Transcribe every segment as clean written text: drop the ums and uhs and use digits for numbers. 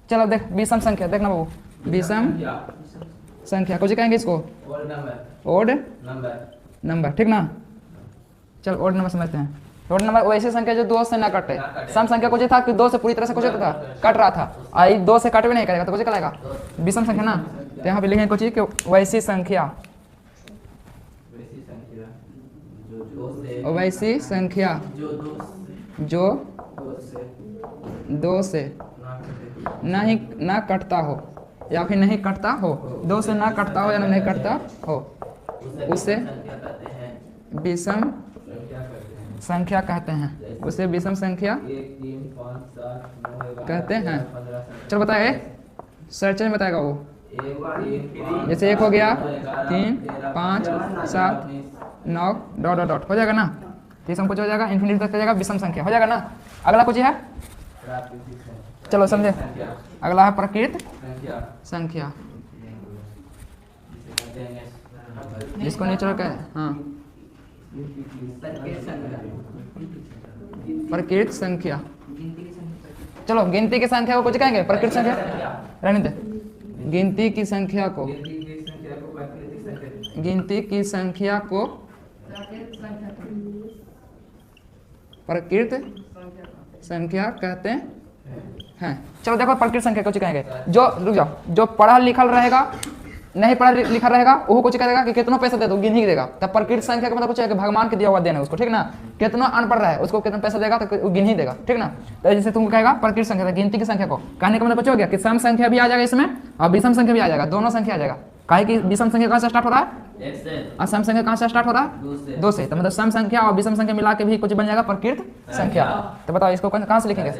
चलो देख विषम संख्या देखना बाबू, विषम संख्या कुछ कहेंगे इसको, ओड नंबर, ठीक ना। चल ओड नंबर समझते हैं। ओड नंबर वैसी संख्या जो 2 से ना कटे। सम संख्या कुछ था कि 2 से पूरी तरह से कुछ था, कट रहा था, आई 2 से कट भी नहीं करेगा तो कुछ कहलाएगा विषम संख्या ना। तो यहाँ पे लिखेंगे कुछ कि वैसी संख्या, वैसी संख्या जो 2 से ना कटता हो या फिर नहीं कटता हो, 2 से ना कटता हो या नहीं कटता हो, उसे विषम संख्या कहते हैं, उसे विषम संख्या कहते हैं। चलो बताए, सर्च में बताएगा वो, जैसे 1 हो गया, 3 5 7 9 डॉट डॉट डॉट हो जाएगा ना, तो कुछ हो जाएगा इन्फिनिटी तक हो जाएगा, विषम संख्या हो जाएगा ना। अगला कुछ है, चलो समझे, अगला है प्रकृत संख्या, जिसको नेचुरल का है। हाँ प्रकृत संख्या, चलो गिनती की संख्या को कुछ कहेंगे प्रकृत संख्या, रहने दे, गिनती की संख्या को, गिनती की संख्या को प्रकृत संख्या कहते हैं। चलो देखो प्रकृत संख्या कुछ कहेंगे, जो रुक जाओ, जो पढ़ा लिखा रहेगा, नहीं पढ़ा लिखा रहेगा वो कुछ कहेगा कि कितना पैसा दे दो, गिन ही देगा। तब प्रकृत संख्या का मतलब कुछ है कि भगवान के दिया हुआ देना है उसको, ठीक ना। कितना अनपढ़ रहा है उसको कितना पैसा देगा तो वो गिन ही देगा, ठीक ना। तो जैसे तुमको कहेगा प्रकृत संख्या, गिनती की संख्या को कहने का मतलब कुछ हो गया कि सम संख्या भी आ जाएगा इसमें और विषम संख्या भी आ जाएगा, दोनों संख्या आ जाएगा। काहे कि विषम संख्या कहाँ से स्टार्ट होता है और सम संख्या कहाँ से स्टार्ट होता है, 2 से। तो मतलब सम संख्या और विषम संख्या मिला के भी कुछ बन जाएगा प्रकृत संख्या। तो बताओ इसको कहाँ से लिखेंगे।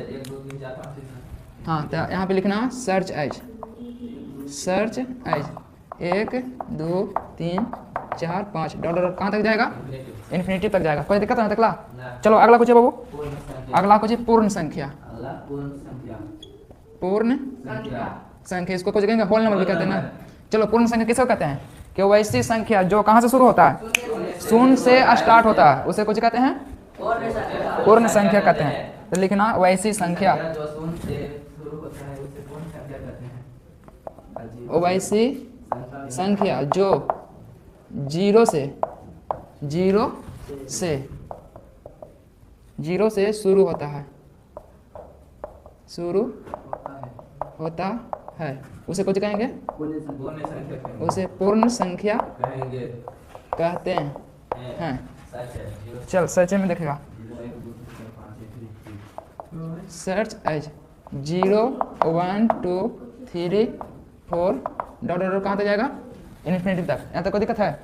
हाँ तो यहाँ पे लिखना search as, search as 1 2 3 4 5 dot dot कहाँ तक जाएगा, इन्फिनिटी तक जाएगा, कोई दिक्कत नहीं तकला। चलो अगला कुछ है बाबू, अगला कुछ है पूर्ण संख्या, पूर्ण संख्या इसको कुछ कहेंगे होल नंबर भी कहते हैं ना। चलो पूर्ण संख्या किसको कहते हैं कि वैसी संख्या जो कहाँ से शुरू होता है, 0 से स्टार्ट होता है, उसे कुछ कहते हैं पूर्ण संख्या कहते हैं। तो लिखना वैसी संख्या, वैसी संख्या जो 0 से शुरू होता है, उसे कुछ कहेंगे, उसे पूर्ण संख्या कहते हैं। चल सर्च में देखेगा, सर्च एज 0 1 2 3 4 डॉट डॉट कहाँ तक जाएगा, इन्फिनिटी तक। यहाँ तक कोई दिक्कत है।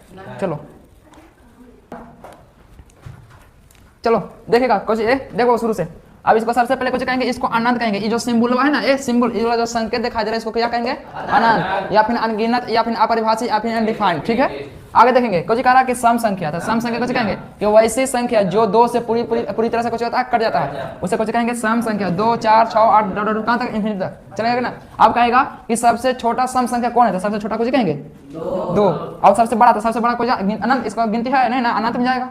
चलो देखेगा कुछ देखो शुरू से। अब इसको सबसे पहले कुछ कहेंगे, इसको अनंत कहेंगे। ये जो सिंबल है ना, ये सिंबल, ये जो संकेत दिखाई दे रहा है, इसको क्या कहेंगे, अनंत या फिर अनगिनत या फिर अपरिभाषित या फिर अनडिफाइंड, ठीक है। आगे देखेंगे कुछ कह रहा है कि सम संख्या, था सम संख्या कुछ कहेंगे कि वैसी संख्या जो 2 से पूरी तरह से कुछ होता है, कट जाता है, उसे कुछ कहेंगे सम संख्या। 2 4 6 8 कहाँ तक, इन्फिनिटी तक चलेगा ना। अब कहेगा कि सबसे छोटा सम संख्या कौन है, तो सबसे छोटा कुछ कहेंगे 2, और सबसे बड़ा, तो सबसे बड़ा कुछ अनंत, इसका गिनती है नहीं ना, अनंत में जाएगा।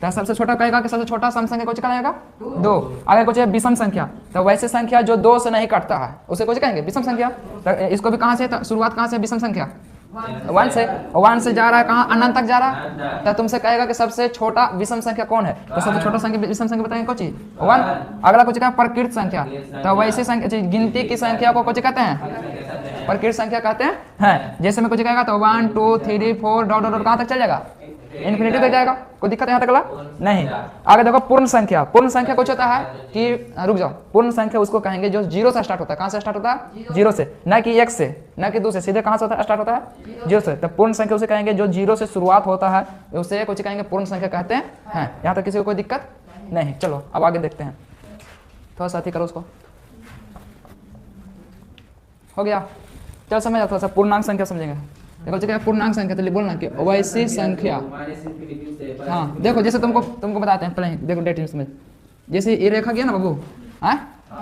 तो सबसे छोटा कहेगा कि सबसे छोटा सम संख्या कुछ कहेगा 2। आगे कुछ है विषम संख्या, तो वैसे संख्या जो 2 से नहीं कटता है, उसे कुछ कहेंगे विषम संख्या। तो इसको भी कहाँ से, शुरुआत कहाँ से, विषम संख्या 1 से, 1 से जा रहा है कहाँ, अनंत तक जा रहा है। तो तुमसे कहेगा कि सबसे छोटा विषम संख्या कौन है, तो सबसे छोटा संख्या विषम संख्या बताएंगे कुछ 1। अगला कुछ कहा प्रकृत संख्या, तो वैसी संख्या गिनती की संख्या को कुछ कहते हैं, प्रकृत संख्या कहते हैं। जैसे में कुछ कहेगा तो 1 2 3 4 डॉट डॉट कहाँ तक चल जाएगा, इन्फिनिटी तक जाएगा, कोई दिक्कत यहाँ तक ला नहीं। आगे देखो पूर्ण संख्या, पूर्ण संख्या कुछ होता है कि रुक जाओ, पूर्ण संख्या उसको कहेंगे जो 0 से स्टार्ट होता है। कहाँ से स्टार्ट होता है, 0 से, ना कि 1 से, ना कि 2 से, सीधे कहाँ से होता है, स्टार्ट होता है 0 से। तो पूर्ण संख्या उसे कहेंगे जो 0 से शुरुआत होता है, उसे कुछ कहेंगे पूर्ण संख्या कहते हैं। यहाँ तक किसी को कोई दिक्कत नहीं। चलो अब आगे देखते हैं, थोड़ा साथी करो उसको, हो गया। चलो समझ थोड़ा सा पूर्णांक संख्या समझेंगे। देखो पूर्णांक संख्या, तो बोलना कि वैसी संख्या। हाँ देखो जैसे तुमको बताते हैं पहले, देखो डेट समझ, जैसे ये रेखा गया ना बाबू,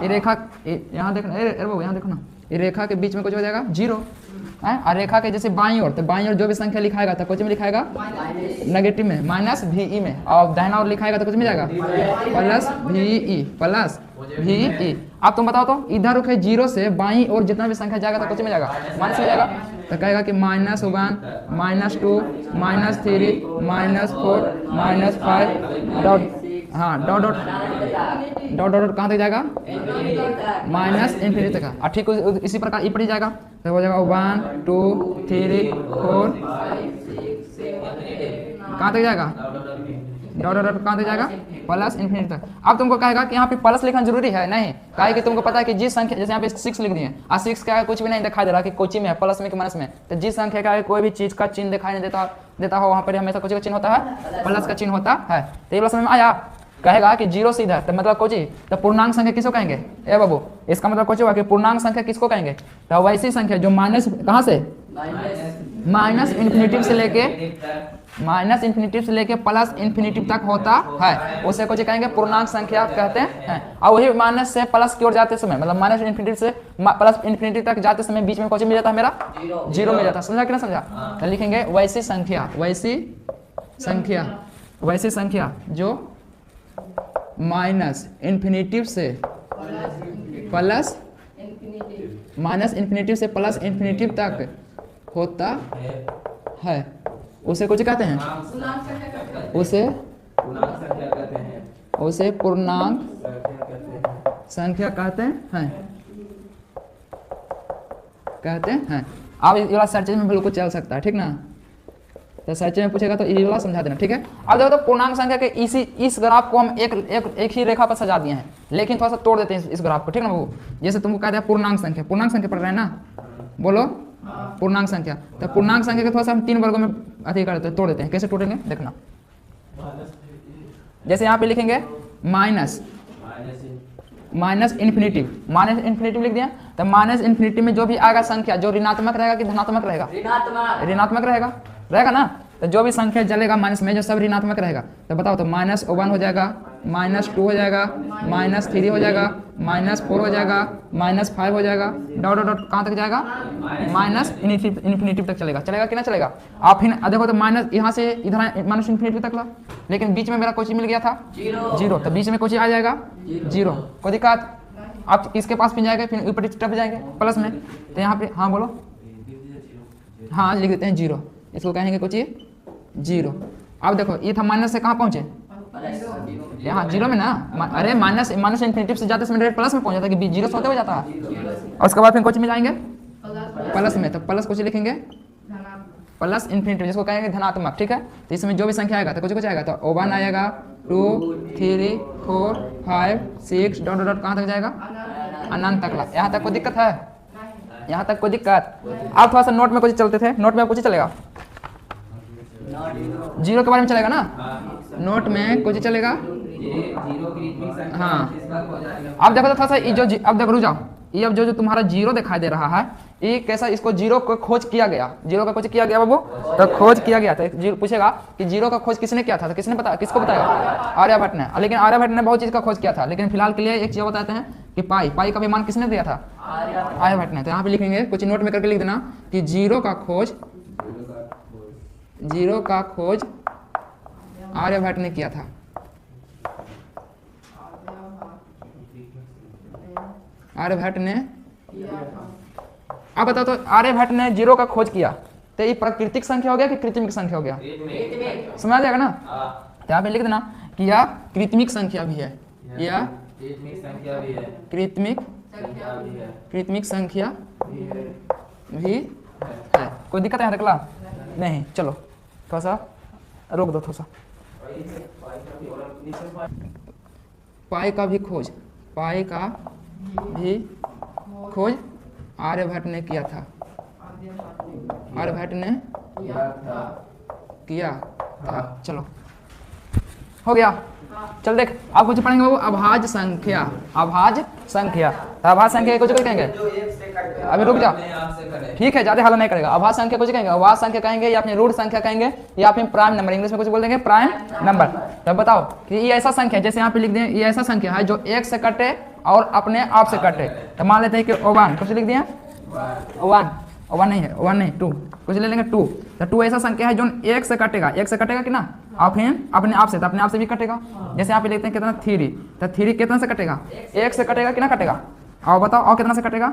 ये रेखा यहाँ देखना, बाबू यहाँ देखो ना, ये रेखा के बीच में कुछ हो जाएगा 0, और रेखा के जैसे बाईं ओर, तो बाईं ओर जो भी संख्या लिखाएगा तो कुछ में लिखाएगा नेगेटिव में, माइनस VE में, और दाहिना ओर लिखाएगा तो कुछ में जाएगा प्लस VE, प्लस VE। अब तुम बताओ तो इधर रुके 0 से बाई और जितना भी संख्या जाएगा तो कुछ में जाएगा, माइनस में जाएगा। तो कहेगा कि -1 -2 -3 -4 -5 डॉट, हाँ डॉट डॉट डॉट डॉट कहाँ तक जाएगा, -∞ तक। और ठीक इसी प्रकार ई पर ही जाएगा, तो हो जाएगा 1 2 3 4 कहाँ तक जाएगा, डॉट डॉट डॉट कहाँ तक जाएगा, +∞ तक। अब तुमको कहेगा कि यहाँ पे प्लस लिखना जरूरी है, नहीं कहे कि तुमको पता है कि जिस संख्या, जैसे यहाँ पे 6 लिख दिए और 6 क्या है कुछ भी नहीं दिखाई दे रहा कि कोची में है, प्लस में कि माइनस में, तो जिस संख्या का कोई भी चीज का चिन्ह दिखाई नहीं देता हो वहाँ पर हमेशा कुछ का चिन्ह होता है, प्लस का चिन्ह होता है। तो ये समझ में आया। कहेगा कि 0 से इधर, तो मतलब कोची, तो पूर्णांक संख्या किसको कहेंगे, ए बाबू, इसका मतलब कुछ हुआ कि पूर्णांक संख्या किसको कहेंगे, तो वैसी संख्या जो माइनस कहाँ से, -∞ से लेके -∞ से लेके +∞ तक होता है, उसे कुछ कहेंगे पूर्णांक संख्या कहते हैं। और वही माइनस से प्लस की ओर जाते समय, मतलब -∞ से +∞ तक जाते समय बीच में कुछ मिल जाता है, मेरा 0 मिल जाता है। समझा कि ना समझा। तो लिखेंगे वैसी संख्या जो -∞ से +∞ तक होता है, उसे कुछ कहते हैं, उसे पूर्णांक संख्या कहते हैं। अब ये वाला सर्च में बिल्कुल चल सकता है, ठीक ना। तो सर्च में पूछेगा तो ये वाला समझा देना, ठीक है। अब देखो तो पूर्णांक संख्या के इस ग्राफ को हम एक ही रेखा पर सजा दिए हैं, लेकिन थोड़ा सा तोड़ देते हैं इस ग्राफ को, ठीक ना बाबू। जैसे तुमको कहते हैं पूर्णांक संख्या पढ़ रहे हैं ना, बोलो पूर्णांक संख्या। तो पूर्णांक संख्या के थोड़ा सा हम 3 वर्गों में अधिक कर देते हैं, तोड़ देते हैं। कैसे तोड़ेंगे देखना, जैसे यहाँ पे लिखेंगे माइनस इन्फिनिटी लिख दिया, तो -∞ में जो भी आएगा संख्या, जो ऋणात्मक रहेगा कि धनात्मक रहेगा, ऋणात्मक रहेगा ना। तो जो भी संख्या चलेगा माइनस में, जो सब ऋणात्मक रहेगा, तो बताओ तो -1 हो जाएगा, -2 हो जाएगा, -3 हो जाएगा, -4 हो जाएगा, -5 हो जाएगा, डॉट डॉट कहाँ तक जाएगा, -∞ तक चलेगा कि ना चलेगा। आप फिर देखो तो माइनस यहाँ से इधर -∞ तक ला, लेकिन बीच में मेरा कोई मिल गया था 0, तो बीच में कोई आ जाएगा 0, कोई दिक्कत। आप इसके पास फिर जाएगा, फिर ऊपर टप जाएंगे प्लस में, तो यहाँ पे हाँ बोलो, हाँ लिख देते हैं 0, इसको कहेंगे कुछ 0। अब देखो ये था माइनस से कहाँ पहुंचे, यहाँ 0 में ना, अरे -∞ से जाते समय प्लस में पहुंच जाता है कि 0 से होते हुए जाता है, और उसके बाद फिर कुछ में जाएंगे प्लस में, तो प्लस कुछ लिखेंगे +∞, जिसको कहेंगे धनात्मक, ठीक है। तो इसमें जो भी संख्या आएगा तो कुछ आएगा, तो 1 आएगा, 2 3 4 5 6 डॉट डॉट कहाँ तक जाएगा, अनंत तक। यहाँ तक कोई दिक्कत है, यहाँ तक कोई दिक्कत। आप थोड़ा सा नोट में कुछ चलते थे, नोट में कुछ चलेगा, 0 के बारे में चलेगा ना, नोट में कुछ चलेगा, हाँ। अब देखो तो थोड़ा सा अब देखो रुक जाओ, ये अब जो तुम्हारा 0 दिखाई दे रहा है, ये कैसा, इसको 0 को खोज किया गया, 0 का खोज किया गया बाबू, तो खोज किया गया था। पूछेगा कि 0 का खोज किसने किया था, तो किसको बताया, आर्यभट्ट ने। लेकिन आर्यभट्ट ने बहुत चीज का खोज किया था, लेकिन फिलहाल के लिए एक चीज बताते हैं कि पाई का भी मान किसने दिया था, आर्यभट्ट ने। तो यहाँ पे लिखेंगे, कुछ नोट में करके लिख देना कि 0 का खोज आर्यभट्ट ने किया था। आर्यभट्ट ने, अब बताओ तो आर्यभट्ट ने 0 का खोज किया, तो ये प्राकृतिक संख्या हो गया कि कृत्रिमिक संख्या हो गया, समझ आ जाएगा ना। तो यहाँ पे लिख देना कि यह कृत्रिमिक संख्या भी है, यह कृत्रिमिक संख्या भी है। कोई दिक्कत है देखला नहीं, चलो थोड़ा सा रोक दो, थोड़ा सा। पाई का भी खोज आर्यभट्ट ने किया था, किया था। चलो हो गया। चल देख, आप कुछ पढ़ेंगे वो अभाज्य संख्या। तो अभाज्य संख्या कुछ कहेंगे, अभी रुक जा, ठीक है, ज्यादा हल्ला नहीं करेगा। अभाज्य संख्या कुछ कहेंगे, अभाज्य संख्या कहेंगे, या फिर रूट संख्या कहेंगे, या फिर प्राइम नंबर, इंग्लिश में कुछ बोल देंगे प्राइम नंबर। तो बताओ कि ये ऐसा संख्या, जैसे यहाँ पे लिख दें, ये ऐसा संख्या है जो 1 से कटे और अपने आप से कटे। तो मान लेते हैं कि 1 कुछ लिख दिया, 1 नहीं है, 1 नहीं 2 कुछ ले लेंगे 2। तो 2 ऐसा संख्या है जो 1 से कटेगा, 1 से कटेगा कि ना, और फिर अपने आप से, तो अपने आप से भी कटेगा। जैसे यहाँ पे लिखते हैं कितना 3, तो 3 कितना से कटेगा, 1 से कटेगा कि ना कटेगा, और बताओ और कितना से कटेगा,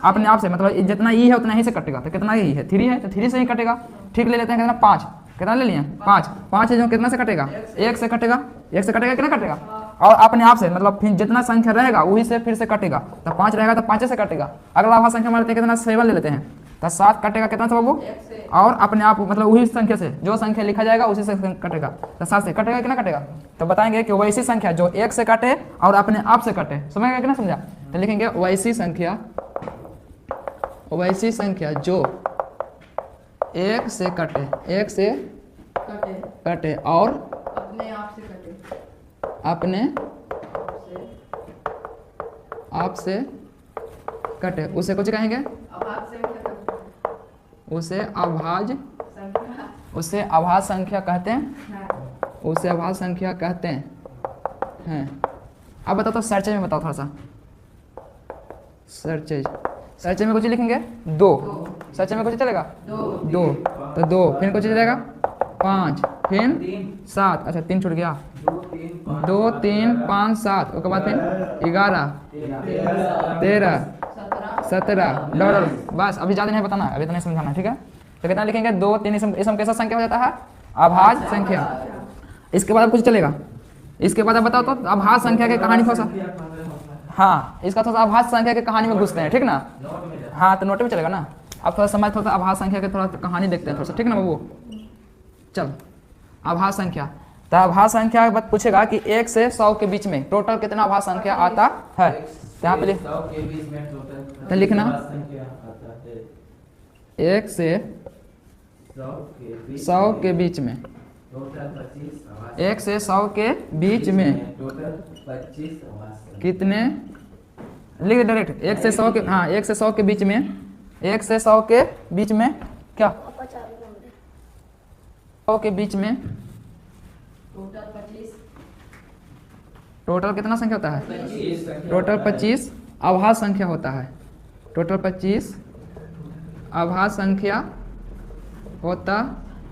अपने आप से, मतलब जितना ई है उतना ही से कटेगा। तो कितना ई है, 3 है, तो 3 से ही कटेगा। ठीक, ले लेते हैं कितना 5, कितना ले लिए 5, 5 है जो कितना से कटेगा, 1 से कटेगा, 1 से कटेगा कितना कटेगा, और अपने आप से मतलब फिर जितना संख्या रहेगा वही से फिर से कटेगा। तो 5 रहेगा तो 5 से कटेगा। अगला आभास संख्या मारते हैं कितना 7 ले लेते हैं, तो 7 कटेगा कितना से बाबू, और अपने आप मतलब वही संख्या से जो संख्या लिखा जाएगा उसी से कटेगा। तो 7 से कटेगा कितना कटेगा, तो बताएंगे कि वैसी संख्या जो 1 से कटे और अपने आप से कटे। समझ गया कि ना समझा, तो लिखेंगे वैसी संख्या जो 1 से कटे, 1 से कटे और अपने आप से कटे, उसे कुछ कहेंगे, उसे अभाज्य संख्या कहते हैं, उसे अभाज्य संख्या कहते हैं। अब बताओ तो सर्चेज में बताओ थोड़ा सा, सर्चेज में कुछ लिखेंगे 2, सर्चेज में कुछ चलेगा 2, तो 2 फिर कुछ चलेगा 5, फिर 7, अच्छा 3 छूट गया, 2 3 5 7, उसके बाद फिर 11 13 17 डबल, बस अभी ज़्यादा नहीं बताना, अभी तो नहीं समझाना, ठीक है। तो कितना लिखेंगे 2 3, इसम कैसा संख्या हो जाता है, अभाज्य संख्या। इसके बाद कुछ चलेगा, इसके बाद अब बताओ तो अभाज्य संख्या की कहानी थोड़ा सा, हाँ इसका थोड़ा सा अभाज्य संख्या की कहानी में घुसते हैं, ठीक ना, हाँ तो नोट में चलेगा ना। अब थोड़ा समझ, थोड़ा सा अभाज्य संख्या की थोड़ा कहानी देखते हैं थोड़ा सा, ठीक ना बाबू। चल अभाज्य संख्या, तो अभाज्य संख्या बात पूछेगा कि 1 से 100 के बीच में टोटल कितना अभाज्य संख्या आता है, तो यहाँ पे तो लिखना 1 से 100 के बीच में, 1 से 100 के बीच में कितने, लिख डायरेक्ट 1 से 100 के, हाँ 1 से 100 के बीच में, 1 से 100 के बीच में क्या, 100 के बीच में टोटल कितना संख्या होता है, टोटल 25 अभाज्य संख्या होता है, टोटल 25 अभाज्य संख्या होता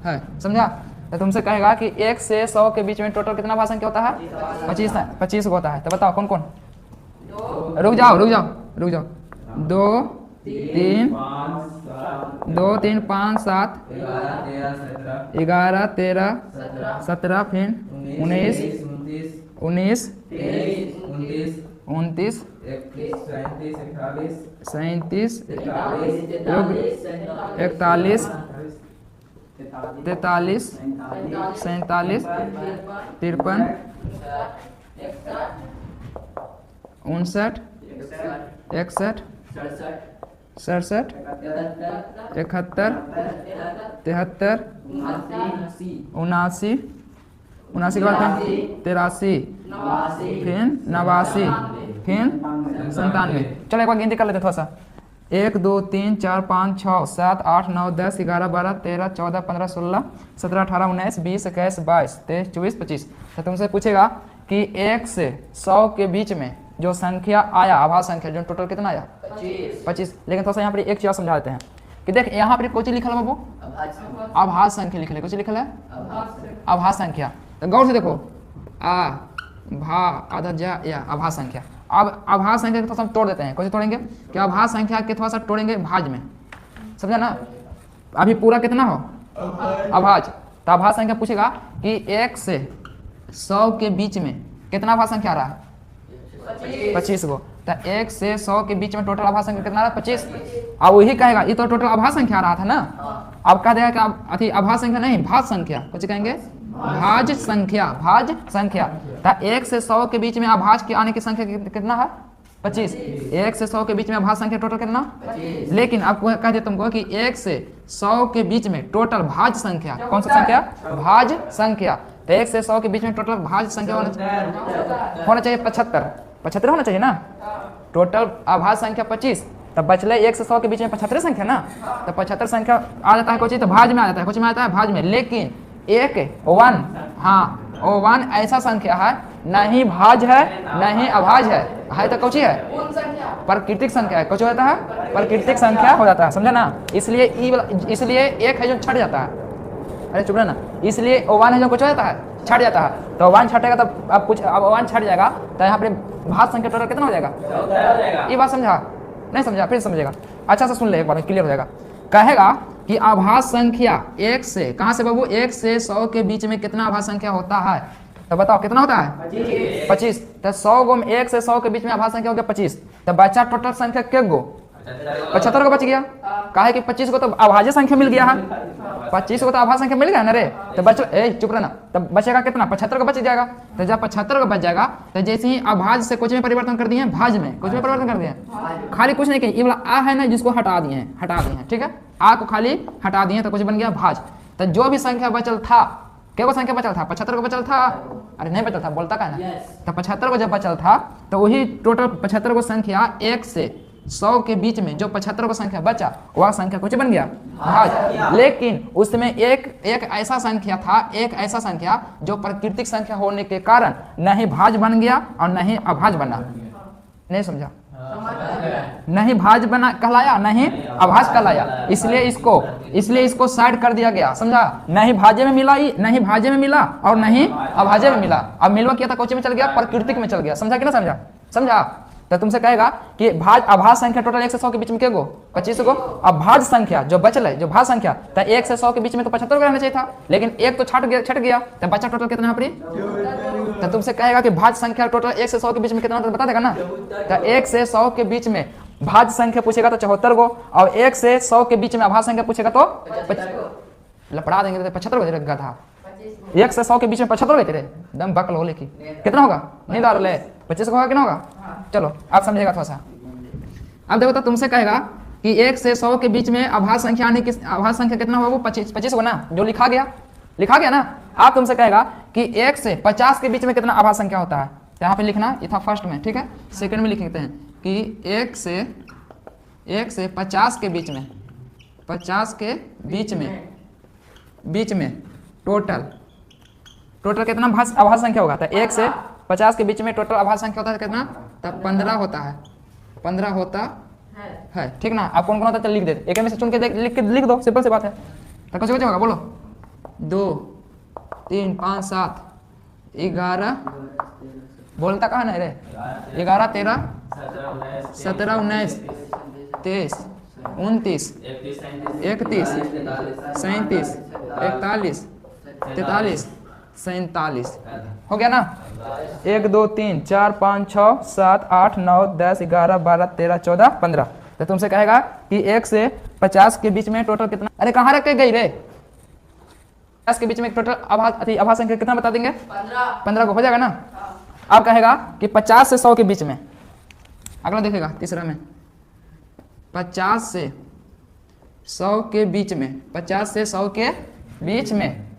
है, समझा। तो तुमसे कहेगा कि 1 से 100 के बीच में टोटल कितना अभाज्य संख्या होता है, 25 होता है। तो बताओ कौन कौन, रुक जाओ 2 3 5 7 11 13 17, फिर 19 29 37 41 43 47 53 59 61 67 71 73 79 79 के बाद फिर 83 फिर 89 फिर 97। चलो एक बार गिनती कर लेते थोड़ा सा, 1 2 3 4 5 6 7 8 9 10 11 12 13 14 15 16 17 18 19 20 21 22 23 24 25। तो तुमसे पूछेगा कि 1 से 100 के बीच में जो संख्या आया, अभाज्य संख्या, जो टोटल कितना आया 25। लेकिन थोड़ा सा यहाँ पर एक चीज समझा देते हैं कि देख यहाँ पर कुछ लिखा है बाबू, अभाज्य संख्या लिखा है, कुछ लिखा है अभाज्य संख्या। तो गौर से देखो, आ भा आधा जा या अभाज्य संख्या। अब अभाज्य संख्या को थोड़ा सा तोड़ देते हैं, कैसे तोड़ेंगे कि अभाज्य संख्या के थोड़ा सा तोड़ेंगे भाज्य में, समझा ना। अभी पूरा कितना हो अभाज्य, तो अभाज्य संख्या पूछेगा कि 1 से 100 के बीच में कितना अभाज्य संख्या आ रहा है 25 को। तो 1 से 100 के बीच में टोटल अभाज्य संख्या कितना आ रहा है 25। अब वही कहेगा ये तो टोटल अभाज्य संख्या आ रहा था ना, अब कह देगा कि अति अभाज्य संख्या नहीं भाज्य संख्या, कुछ कहेंगे भाज्य संख्या, भाज्य संख्या। तो 1 से 100 के बीच में अभाज्य के आने की संख्या कितना है 25। 1 से 100 के बीच में अभाज्य संख्या टोटल कितना, लेकिन अब कह दे तुमको कि 1 से 100 के बीच में टोटल भाज्य संख्या, कौन सा संख्या भाज्य संख्या। तो 1 से 100 के बीच में टोटल भाज्य संख्या होना चाहिए 75 होना चाहिए ना। टोटल अभाज्य संख्या 25, तब बचले 1 से 100 के बीच में 75 संख्या ना, तो 75 संख्या आ जाता है कुछ तो भाज्य में आ जाता है, कुछ में आता है भाज्य में। लेकिन 1 हाँ 1 ऐसा संख्या है नहीं भाज्य है नहीं अभाज्य है तो कौची है प्राकृतिक संख्या है, कुछ होता है प्राकृतिक संख्या हो जाता है, समझा ना। इसलिए 1 है जो छट जाता है, अरे चुप रहे ना, इसलिए ओवान है जो कुछ हो जाता है, छट जाता है, तो ओवान छटेगा तब अब कुछ, अब ओवान छट जाएगा तो यहाँ पे भाज्य संख्या टोटल कितना हो जाएगा? ये बात समझा? नहीं समझा? फिर समझेगा, अच्छा से सुन ले, एक बार क्लियर हो जाएगा। कहेगा कि आभास संख्या 1 से, कहाँ से बाबू? 1 से 100 के बीच में कितना आभास संख्या होता है? तो बताओ कितना होता है? 25। तो 100 गो में 1 से 100 के बीच में आभास संख्या हो गया 25, तो बचा टोटल संख्या क्या गो? 75 को बच गया। काहे कि 25 को तो अभाज्य संख्या मिल गया है, 25 को तो आभास संख्या मिल गया ना रे, तो बच, चुप रहना, तब बचेगा कितना? 75 को बच जाएगा। तो जब 75 को बच जाएगा तो जैसे ही अभाज्य से कुछ में परिवर्तन कर दिए, भाज्य में कुछ में परिवर्तन कर दिए, खाली कुछ नहीं किया, ये वाला आ है ना जिसको हटा दिए हैं, ठीक है, आ को खाली हटा दिए तो कुछ बन गया भाज्य। तो जो भी संख्या बचल था, क्या वो संख्या बचल था? 75 को बचल था, अरे नहीं बचल था, बोलता का ना, तो 75 को जब बचल था तो वही टोटल 75 को संख्या 1 से 100 के बीच में जो 75 को संख्या बचा वह संख्या कुछ बन गया भाज्य। लेकिन उसमें एक ऐसा संख्या था, एक ऐसा संख्या जो प्राकृतिक संख्या होने के कारण न ही भाज्य बन गया और न ही अभाज्य बना। नहीं समझा? नहीं भाज्य बना कहलाया, नहीं अभाज्य कहलाया, इसलिए इसको साइड कर दिया गया, समझा? नहीं भाज्य में मिला, नहीं भाज्य में मिला और नहीं अभाज्य में मिला। अब मिलवा किया था कौन में चल गया? प्राकृतिक में चल गया। समझा कि ना समझा? समझा? तो तुमसे कहेगा कि अभाज्य संख्या टोटल 1 से 100 के बीच में क्या गो? 25 गो। अब भाज्य संख्या जो बचल है, जो भाज्य संख्या, तो 1 से 100 के बीच में तो 75 रहना चाहिए था, लेकिन एक तो छट गया, तो बचा टोटल कितना यहाँ पर? तो तुमसे कहेगा कि भाज्य संख्या टोटल 1 से 100 के बीच में कितना, तो बता देगा ना। तो 1 से 100 के बीच में भाज्य संख्या पूछेगा तो 74 गो, और 1 से 100 के बीच में अभाज्य संख्या पूछेगा तो लपड़ा देंगे, तो 75 को रखा था। 1 से 100 के बीच में 75 लेते रहे, दम बकल हो, लेकिन कितना होगा? नहीं दार ले 25 को होगा, कितना होगा? चलो आप समझेगा थोड़ा सा। अब देखो तो तुमसे कहेगा कि 1 से 100 के बीच में आभाज्य संख्या आने की, आभाज्य संख्या कितना होगा? वो 25 को ना, जो लिखा गया ना। आप तुमसे कहेगा कि 1 से 50 के बीच में कितना आभाज्य संख्या होता है? तो यहाँ पे लिखना, ये था फर्स्ट में, ठीक है। सेकंड में लिखते हैं कि 1 से 50 के बीच में, 50 के बीच में टोटल कितना आभाज्य संख्या होगा? तो 1 से 50 के बीच में टोटल आभाज्य संख्या होता है कितना? तब 15 होता है, 15 होता है, ठीक ना। आप कौन होता है लिख देते, एक में से चुन के लिख दो, सिंपल सी बात है। तो कुछ होगा, बोलो। 2 3 5 7 11, बोलता कहा ना रे? 11 13 17 19 23 29 31 37 41 43 47 हो गया ना। 1 2 3 4 5 6 7 8 9 10 11 12 13 14 15। तो तुमसे कहेगा कि 1 से 50 के बीच में टोटल कितना, अरे कहाँ रख के गई रे? 50 के बीच में टोटल आभाज्य संख्या कितना बता देंगे? 15 को हो जाएगा ना। अब कहेगा कि 50 से 100 के बीच में, अगला देखेगा तीसरा में, 50 से 100 के बीच में, 50 से 100 के बीच में,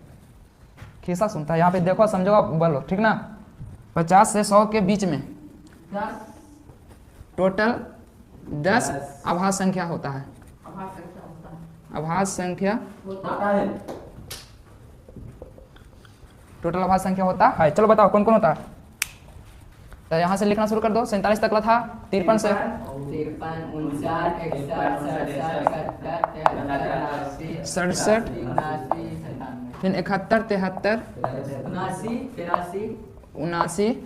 खीसा सुनता है यहाँ पे, देखो समझो बोलो, ठीक ना। 50 से 100 के बीच में टोटल 10 आभाज्य संख्या होता है, आभाज्य संख्या टोटल आभाज्य संख्या होता है। चलो बताओ कौन कौन होता है? तो यहाँ से लिखना शुरू कर दो। 47 तक था, 53 से 67, फिर 71 73 79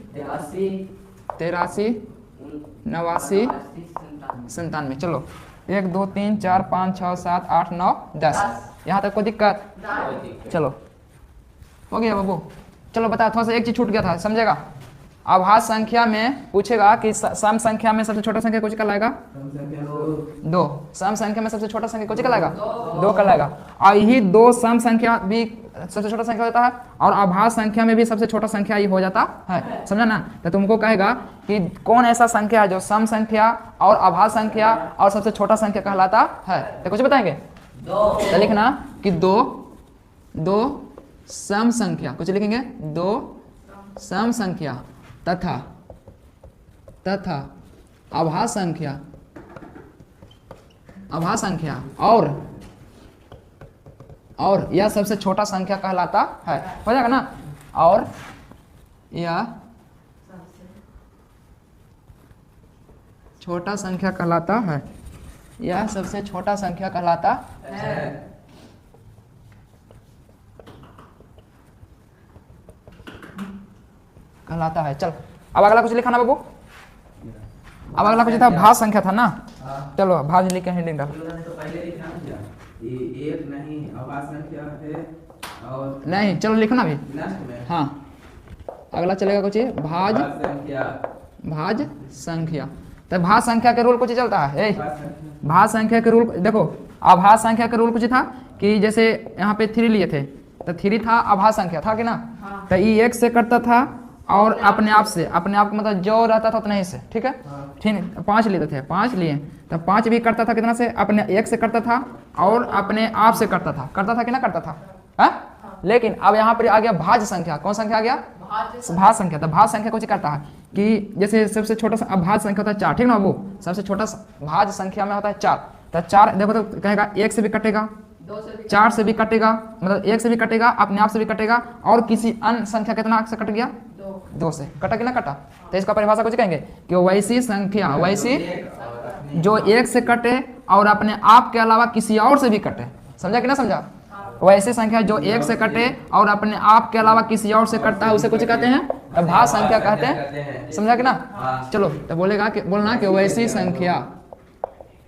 83 89 97। चलो 1 2 3 4 5 6 7 8 9 10। यहाँ तक कोई दिक्कत? चलो हो गया बाबू। चलो बता, थोड़ा सा एक चीज छूट गया था, समझेगा? आभाज्य संख्या में पूछेगा कि सम संख्या में सबसे छोटा संख्या कुछ कहलाएगा? 2। सम संख्या में सबसे छोटा संख्या कुछ कहलाएगा? 2 कहलाएगा। और यही 2 सम संख्या भी सबसे छोटा संख्या होता है, और आभाज्य संख्या में भी सबसे छोटा संख्या ही हो जाता है, समझा ना। तो तुमको कहेगा कि कौन ऐसा संख्या है जो सम संख्या और आभाज्य संख्या और सबसे छोटा संख्या कहलाता है? तो कुछ बताएंगे? तो लिखना कि 2 सम संख्या, कुछ लिखेंगे 2 सम संख्या तथा आभाज्य संख्या और यह सबसे छोटा संख्या कहलाता है। हो जाएगा ना। और यह छोटा संख्या कहलाता है, यह सबसे छोटा संख्या कहलाता है। कहलाता है। चल अब अगला कुछ लिखा ना बाबू, अब अगला कुछ था भाज्य संख्या था ना, चलो भाज्य लिखे हेडिंग डाल। नहीं चलो लिखो ना अभी। हाँ अगला चलेगा कुछ भाज्य संख्या। तो भाज्य संख्या के रूल कुछ चलता है। भाज्य संख्या के रूल देखो, अभाज्य संख्या के रूल कुछ था कि जैसे यहाँ पे 3 लिए थे तो 3 था अभाज्य संख्या था कि ना। तो ये 1 से कटता था और अपने आप से, अपने आप मतलब जो रहता था उतना ही से, ठीक है। ठीक 5 लेते थे, 5 लिए तो 5 भी करता था कितना से, अपने 1 से करता था और अपने आप से करता था कि ना करता था। हा? लेकिन अब यहाँ पर आ गया भाज्य संख्या। कौन संख्या आ गया? भाज्य संख्या। तो भाज्य संख्या कुछ करता है कि जैसे सबसे छोटा सा भाज्य संख्या होता है 4, ठीक ना वो सबसे छोटा भाज्य संख्या में होता है 4। तो 4 देखो तो कहेगा 1 से भी कटेगा, 4 से भी कटेगा, मतलब 1 से भी कटेगा, अपने आप से भी कटेगा और किसी अन्य संख्या कितना से कट गया? 2 से कटा कि ना कटा। तो इसका परिभाषा कुछ कहेंगे कि वैसी संख्या, वैसी जो 1 से कटे और अपने आप के अलावा किसी और से भी कटे। समझा कि ना समझा? वैसी संख्या जो 1 से कटे और अपने आप के अलावा किसी और से कटता है उसे कुछ कहते हैं? भाज्य संख्या कहते हैं। समझा कि ना? चलो तो बोलेगा कि बोलना कि वैसी संख्या,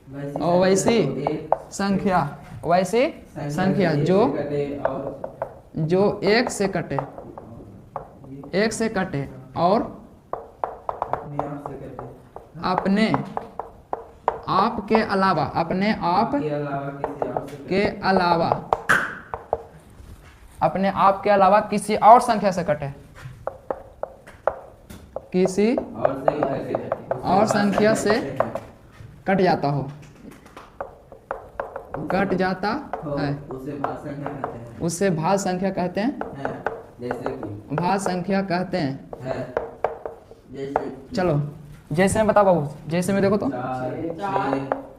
वैसी संख्या, वैसी संख्या जो 1 से कटे, 1 से कटे और अपने आप के अलावा, अपने आप के अलावा, अपने आप के अलावा किसी और संख्या से कटे, किसी और संख्या से कट जाता हो, कट जाता है, उससे भाज्य संख्या कहते हैं। भाज्य संख्या कहते हैं। चलो जैसे में बताओ बाबू, जैसे में देखो तो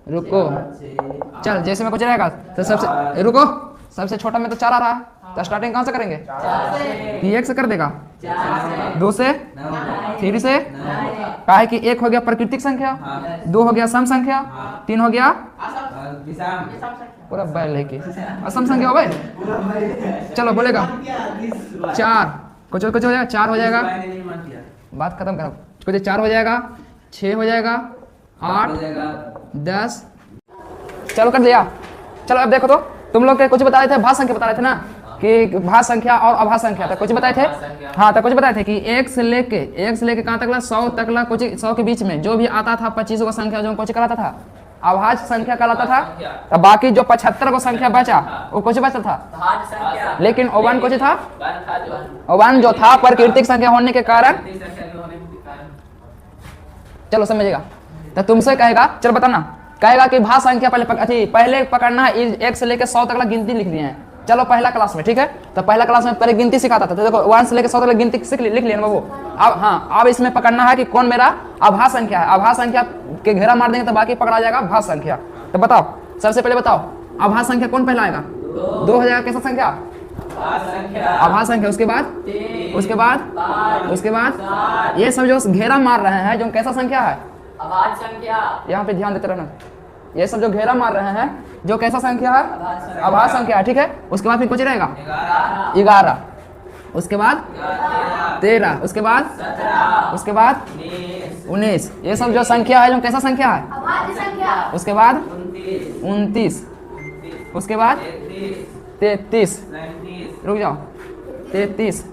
रुको, चल जैसे में कुछ रहेगा तो सबसे रुको, सबसे छोटा में तो 4 आ रहा है तो स्टार्टिंग कहाँ से करेंगे? 1 से कर देगा, 2 से, 3 से, काहे कि 1 हो गया प्राकृतिक संख्या, 2 हो गया सम संख्या, 3 हो गया पूरा बैल है कि असम संख्या हो गए। चलो बोलेगा 4, कुछ हो जाएगा, 4 हो जाएगा, बात खत्म करो, कुछ 4 हो जाएगा, 6 हो जाएगा, 8, 10, चलो कर दिया। चलो अब देखो तो तुम लोग के कुछ बताए थे, भाज्य संख्या बता रहे थे ना कि भाज्य संख्या और अभाज्य संख्या, तो कुछ बताए थे। हाँ तो कुछ बताए थे कि 1 से लेके कहाँ तकला, 100 तकला, कुछ 100 के बीच में जो भी आता था 25 को संख्या जो कुछ कहलाता था अभाज्य संख्या कहलाता था। तो बाकी जो 75 को संख्या बचा वो कुछ बचा था, लेकिन ओवन कुछ था, ओवन जो था प्राकृतिक संख्या होने के कारण। चलो समझिएगा। तो तुमसे कहेगा, चल बताना, कहेगा कि भाज्य संख्या पहले पकड़ना है, 1 से लेकर 100 तक गिनती लिख दिए हैं। चलो पहला क्लास में, ठीक है, तो पहला क्लास में पहले गिनती सिखाता था, तो देखो 1 से लेकर 100 तक गिनती लिख लिया बाबू। अब हाँ, अब इसमें पकड़ना है कि कौन मेरा अभाज्य संख्या है। अभाज्य संख्या के घेरा मार देंगे तो बाकी पकड़ा जाएगा भाज्य संख्या। तो बताओ, सबसे पहले बताओ अभाज्य संख्या कौन पहला आएगा? 2 हो जाएगा। कैसा संख्या? अभाज्य संख्या। उसके बाद ये सब जो घेरा मार रहे हैं जो कैसा संख्या है? अभाज्य संख्या। यहाँ पे ध्यान देते रहना, ये सब जो घेरा मार रहे हैं जो कैसा संख्या है? अभाज्य संख्या है, ठीक है। उसके बाद फिर कुछ रहेगा 11, उसके बाद 13, उसके बाद 19। ये सब जो संख्या है जो कैसा संख्या है? अभाज्य संख्या। उसके बाद 29, उसके बाद 33, रुक जाओ, 33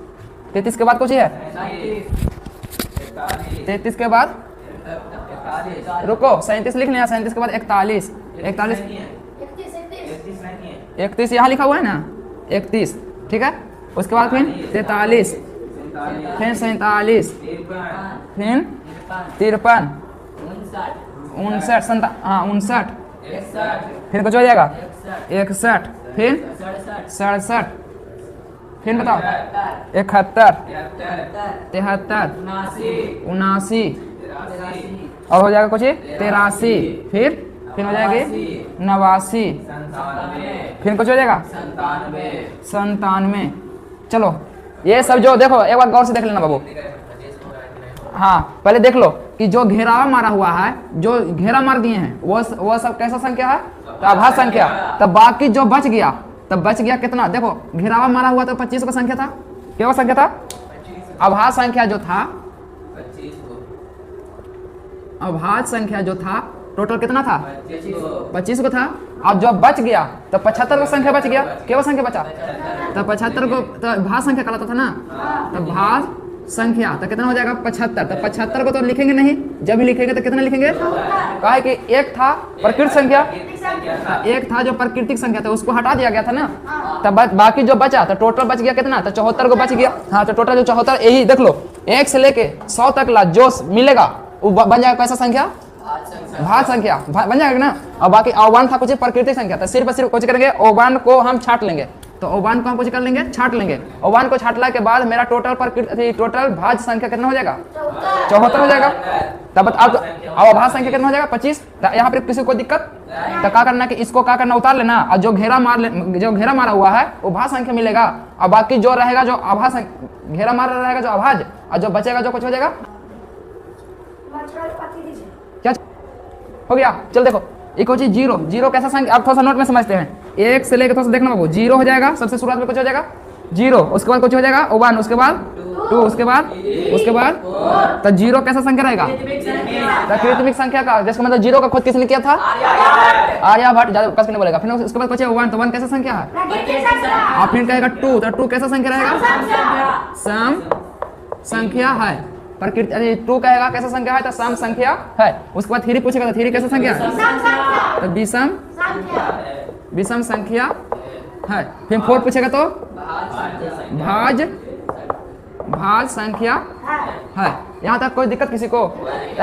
के बाद कुछ है? 33 के बाद रुको, 37 लिख लिया, 37 के बाद 41, 31 यहाँ लिखा हुआ है ना, 31, ठीक है। उसके बाद फिर 43, फिर 47, फिर 53, 59, फिर कुछ हो जाएगा 61, फिर 67, फिर बताओ 71, 73, 79 और हो जाएगा कुछ 83, फिर हो जाएगी 89, फिर कुछ हो जाएगा 97। चलो ये सब जो देखो एक बार गौर से देख लेना बाबू। हाँ पहले देख लो कि जो घेरावा मारा हुआ है, जो घेरा मार दिए हैं वो सब कैसा संख्या है? तो अभाज्य संख्या। तब बाकी जो बच गया, तब बच गया कितना? देखो घेरावा मारा हुआ तो 25 का संख्या था, क्या संख्या था? अभाज्य संख्या जो था, अभाज्य संख्या जो था टोटल कितना था? 25 को था। अब जब बच गया तो 75 का संख्या बच गया, केवल संख्या बचा तो 75 को तो भाज्य संख्या कहलाता था ना, तो भाज्य संख्या तो कितना हो जाएगा? 75। तो 75 को तो लिखेंगे नहीं, जब भी लिखेंगे तो कितना लिखेंगे? कहा है कि एक था प्राकृतिक संख्या, एक था जो प्राकृतिक संख्या था उसको हटा दिया गया था ना, तब बाकी जो बचा तो टोटल बच गया कितना? तो 74 को बच गया। हाँ, तो टोटल जो 74, यही देख लो 1 से लेके 100 तक ला जो मिलेगा वो बन जाएगा कैसा संख्या? भाज्य संख्या बन जाएगा ना। और बाकी O1 था कुछ प्राकृतिक संख्या, तो सिर्फ कुछ करेंगे O1 को हम छाट लेंगे, तो O1 को हम कुछ कर लेंगे, छाट लेंगे। O1 को छाटला के बाद मेरा टोटल भाज्य संख्या कितना हो जाएगा? 74 हो जाएगा। तब अब भाज्य संख्या कितना हो जाएगा? 25। यहाँ पर किसी को दिक्कत तो क्या करना कि इसको क्या करना? उतार लेना, और जो घेरा मारा हुआ है वो भाज्य संख्या मिलेगा, और बाकी जो रहेगा जो अभाज्य घेरा मारा रहेगा जो अभाज्य, और जो बचेगा जो कुछ हो जाएगा क्या हो गया? चल देखो एक हो चीज जीरो कैसा संख्या, आप थोड़ा सा नोट में समझते हैं। 1 से लेकर थोड़ा सा देखना बाबू, 0 हो जाएगा सबसे शुरुआत में, कुछ हो जाएगा 0, उसके बाद कुछ हो जाएगा O1, उसके बाद 2, उसके बाद तो 0 कैसा संख्या रहेगा? प्राकृतिक संख्या का, जिसका मतलब 0 का खोज किसने किया था? आर्यभट्ट। ज्यादा कस के नहीं बोलेगा। फिर उसके बाद बचे 1, तो 1 कैसा संख्या है? और फिर कहेगा 2, तो 2 कैसा संख्या रहेगा? सम संख्या है। प्रकृति 2 कहेगा कैसा संख्या है? तो सम संख्या है। उसके बाद 3 पूछेगा, तो 3 कैसा संख्या है? तो विषम संख्या है। फिर 4 पूछेगा तो भाज्य संख्या है। यहाँ तक कोई दिक्कत किसी को?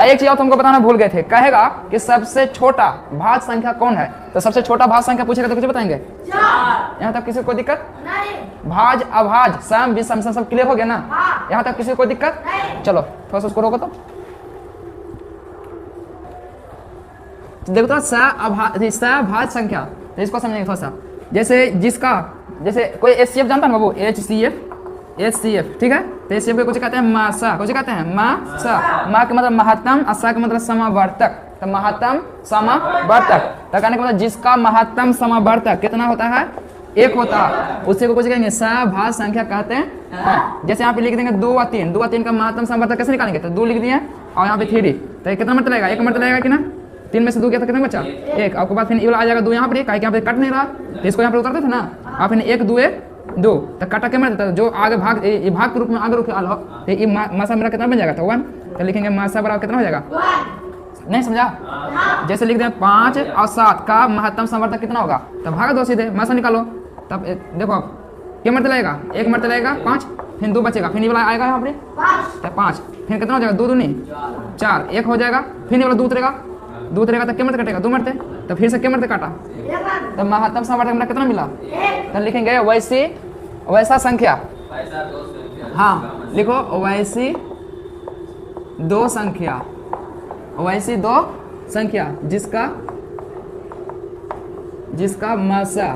एक चीज और तुमको बताना भूल गए थे, कहेगा कि सबसे छोटा भाज्य संख्या कौन है, तो सबसे छोटा भाज्य संख्या पूछेगा तो कुछ बताएंगे? यहाँ तक किसी को दिक्कत? भाज्य अभाज्य सम विषम सब क्लियर हो गया ना? यहाँ तक किसी को दिक्कत? चलो थोड़ा सा उसको रोको तो देखो तो सभाज्य संख्या, तो इसको समझेंगे थोड़ा सा। जैसे कोई HCF जानता है ना बाबू? HCF ठीक है। तो HCF को कुछ कहते हैं मासा, कुछ कहते हैं मासा। मा के मतलब महत्तम, असा के मतलब समावर्तक, तो महत्तम समावर्तक, तो कहने का मतलब जिसका महत्तम समावर्तक कितना होता है? 1 होता है, उसी को कुछ कहेंगे सभाज्य संख्या कहते हैं। जैसे यहाँ पे लिख देंगे 2 और 3, 2 और 3 का महत्तम समावर्तक कैसे निकालेंगे? तो 2 लिख दिए और यहाँ पे 3, तो कितना मरतबा लगेगा? 1 मरतबा लगेगा कि ना? 3 में से 2 गया तो कितना बचा? 1। आपके बाद फिर ये वाला आ जाएगा 2 यहाँ पर, कहीं यहाँ पे कट नहीं रहा, तो इसको यहाँ पे उतारते थे ना, आप 1 2 2, तो काटा क्या मरता? जो आगे भाग के रूप में आगे रुक आलो, तो ये मासा मेरा कितना बन जाएगा? तो 1, तो लिखेंगे मासा बराबर कितना हो जाएगा? नहीं समझा? जैसे लिख दें 5 और 7 का महत्तम समावर्तक कितना होगा? तो भागा दो सीधे, मासा निकालो। तब देखो अब क्या मरते लगेगा? 1 मरते लगेगा 5, फिर 2 बचेगा, फिर ये वाला आएगा यहाँ पर 5, फिर कितना हो जाएगा? 2 दूनी 4, 1 हो जाएगा, फिर ये वाला 2 उतरेगा, तो क्या मरते कटेगा? 2 मरते, तो फिर से क्या मरते काटा, तो महत्तम समावर्तक मेरा कितना मिला? तो लिखेंगे वैसा संख्या। हाँ लिखो वैसी 2 संख्या, वैसी 2 संख्या जिसका मासा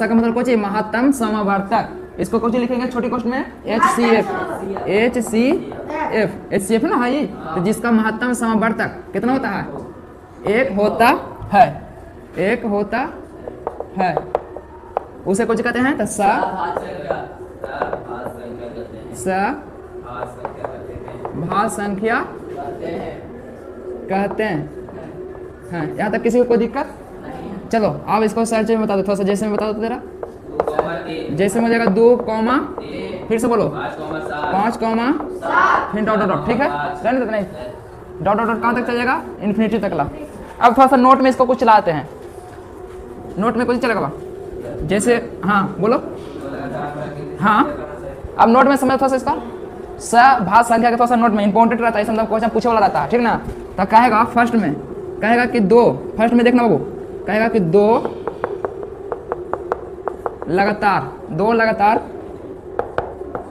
का मतलब कुछ महत्तम समावर्तक, इसको कुछ लिखेंगे छोटी कोष्ठ में HCF है ना? हाँ, ये तो जिसका महत्तम समावर्तक कितना होता है? 1 होता है, उसे कुछ कहते हैं? तो भाज्य संख्या कहते हैं। हाँ, यहाँ तक किसी को कोई दिक्कत? चलो आप इसको सर्च में बता दो, थोड़ा सा जैसे में बता दो तेरा। जैसे में हो जाएगा 2, फिर से बोलो 5, फिर डॉट, ठीक है? रहने दो, नहीं डॉट कहाँ तक चलेगा? इन्फिनिटी तक ला। अब थोड़ा सा नोट में इसको कुछ चलाते हैं, नोट में कुछ चलेगा जैसे, हाँ बोलो, हाँ अब नोट में समझ थोड़ा सा इसका सभाज्य संख्या का थोड़ा सा नोट में इंपॉर्टेंट रहता है, इसमें क्वेश्चन पूछे वाला रहता है, ठीक ना? तो कहेगा फर्स्ट में कहेगा कि 2, फर्स्ट में देखना बाबू, कहेगा कि 2 लगातार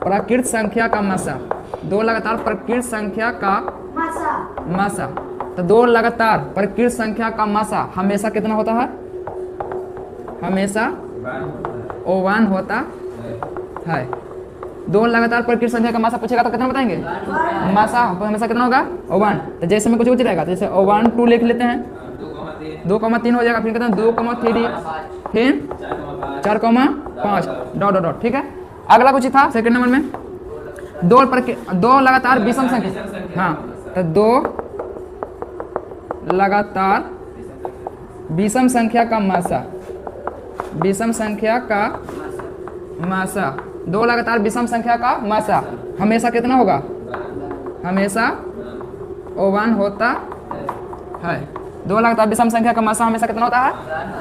प्राकृत संख्या का मासा, 2 लगातार प्राकृत संख्या का मासा, तो 2 लगातार प्राकृत संख्या का मासा हमेशा कितना होता है? हमेशा O1 होता है। 2 लगातार प्राकृत संख्या का मासा पूछेगा तो कितना बताएंगे? मासा हमेशा कितना होगा? O1। तो जैसे में कुछ रहेगा, तो जैसे O1 2 लिख लेते हैं, 2,3 हो जाएगा, फिर कितना 2,3, फिर 4,5 डॉट, ठीक है? अगला कुछ था सेकंड नंबर में, दो लगातार विषम संख्या, हाँ तो दो लगातार विषम संख्या का मासा, विषम संख्या का मासा, दो लगातार विषम संख्या का मासा हमेशा कितना होगा, हमेशा O1 होता है। दो लगातार विषम संख्या का मासा हमेशा कितना होता है,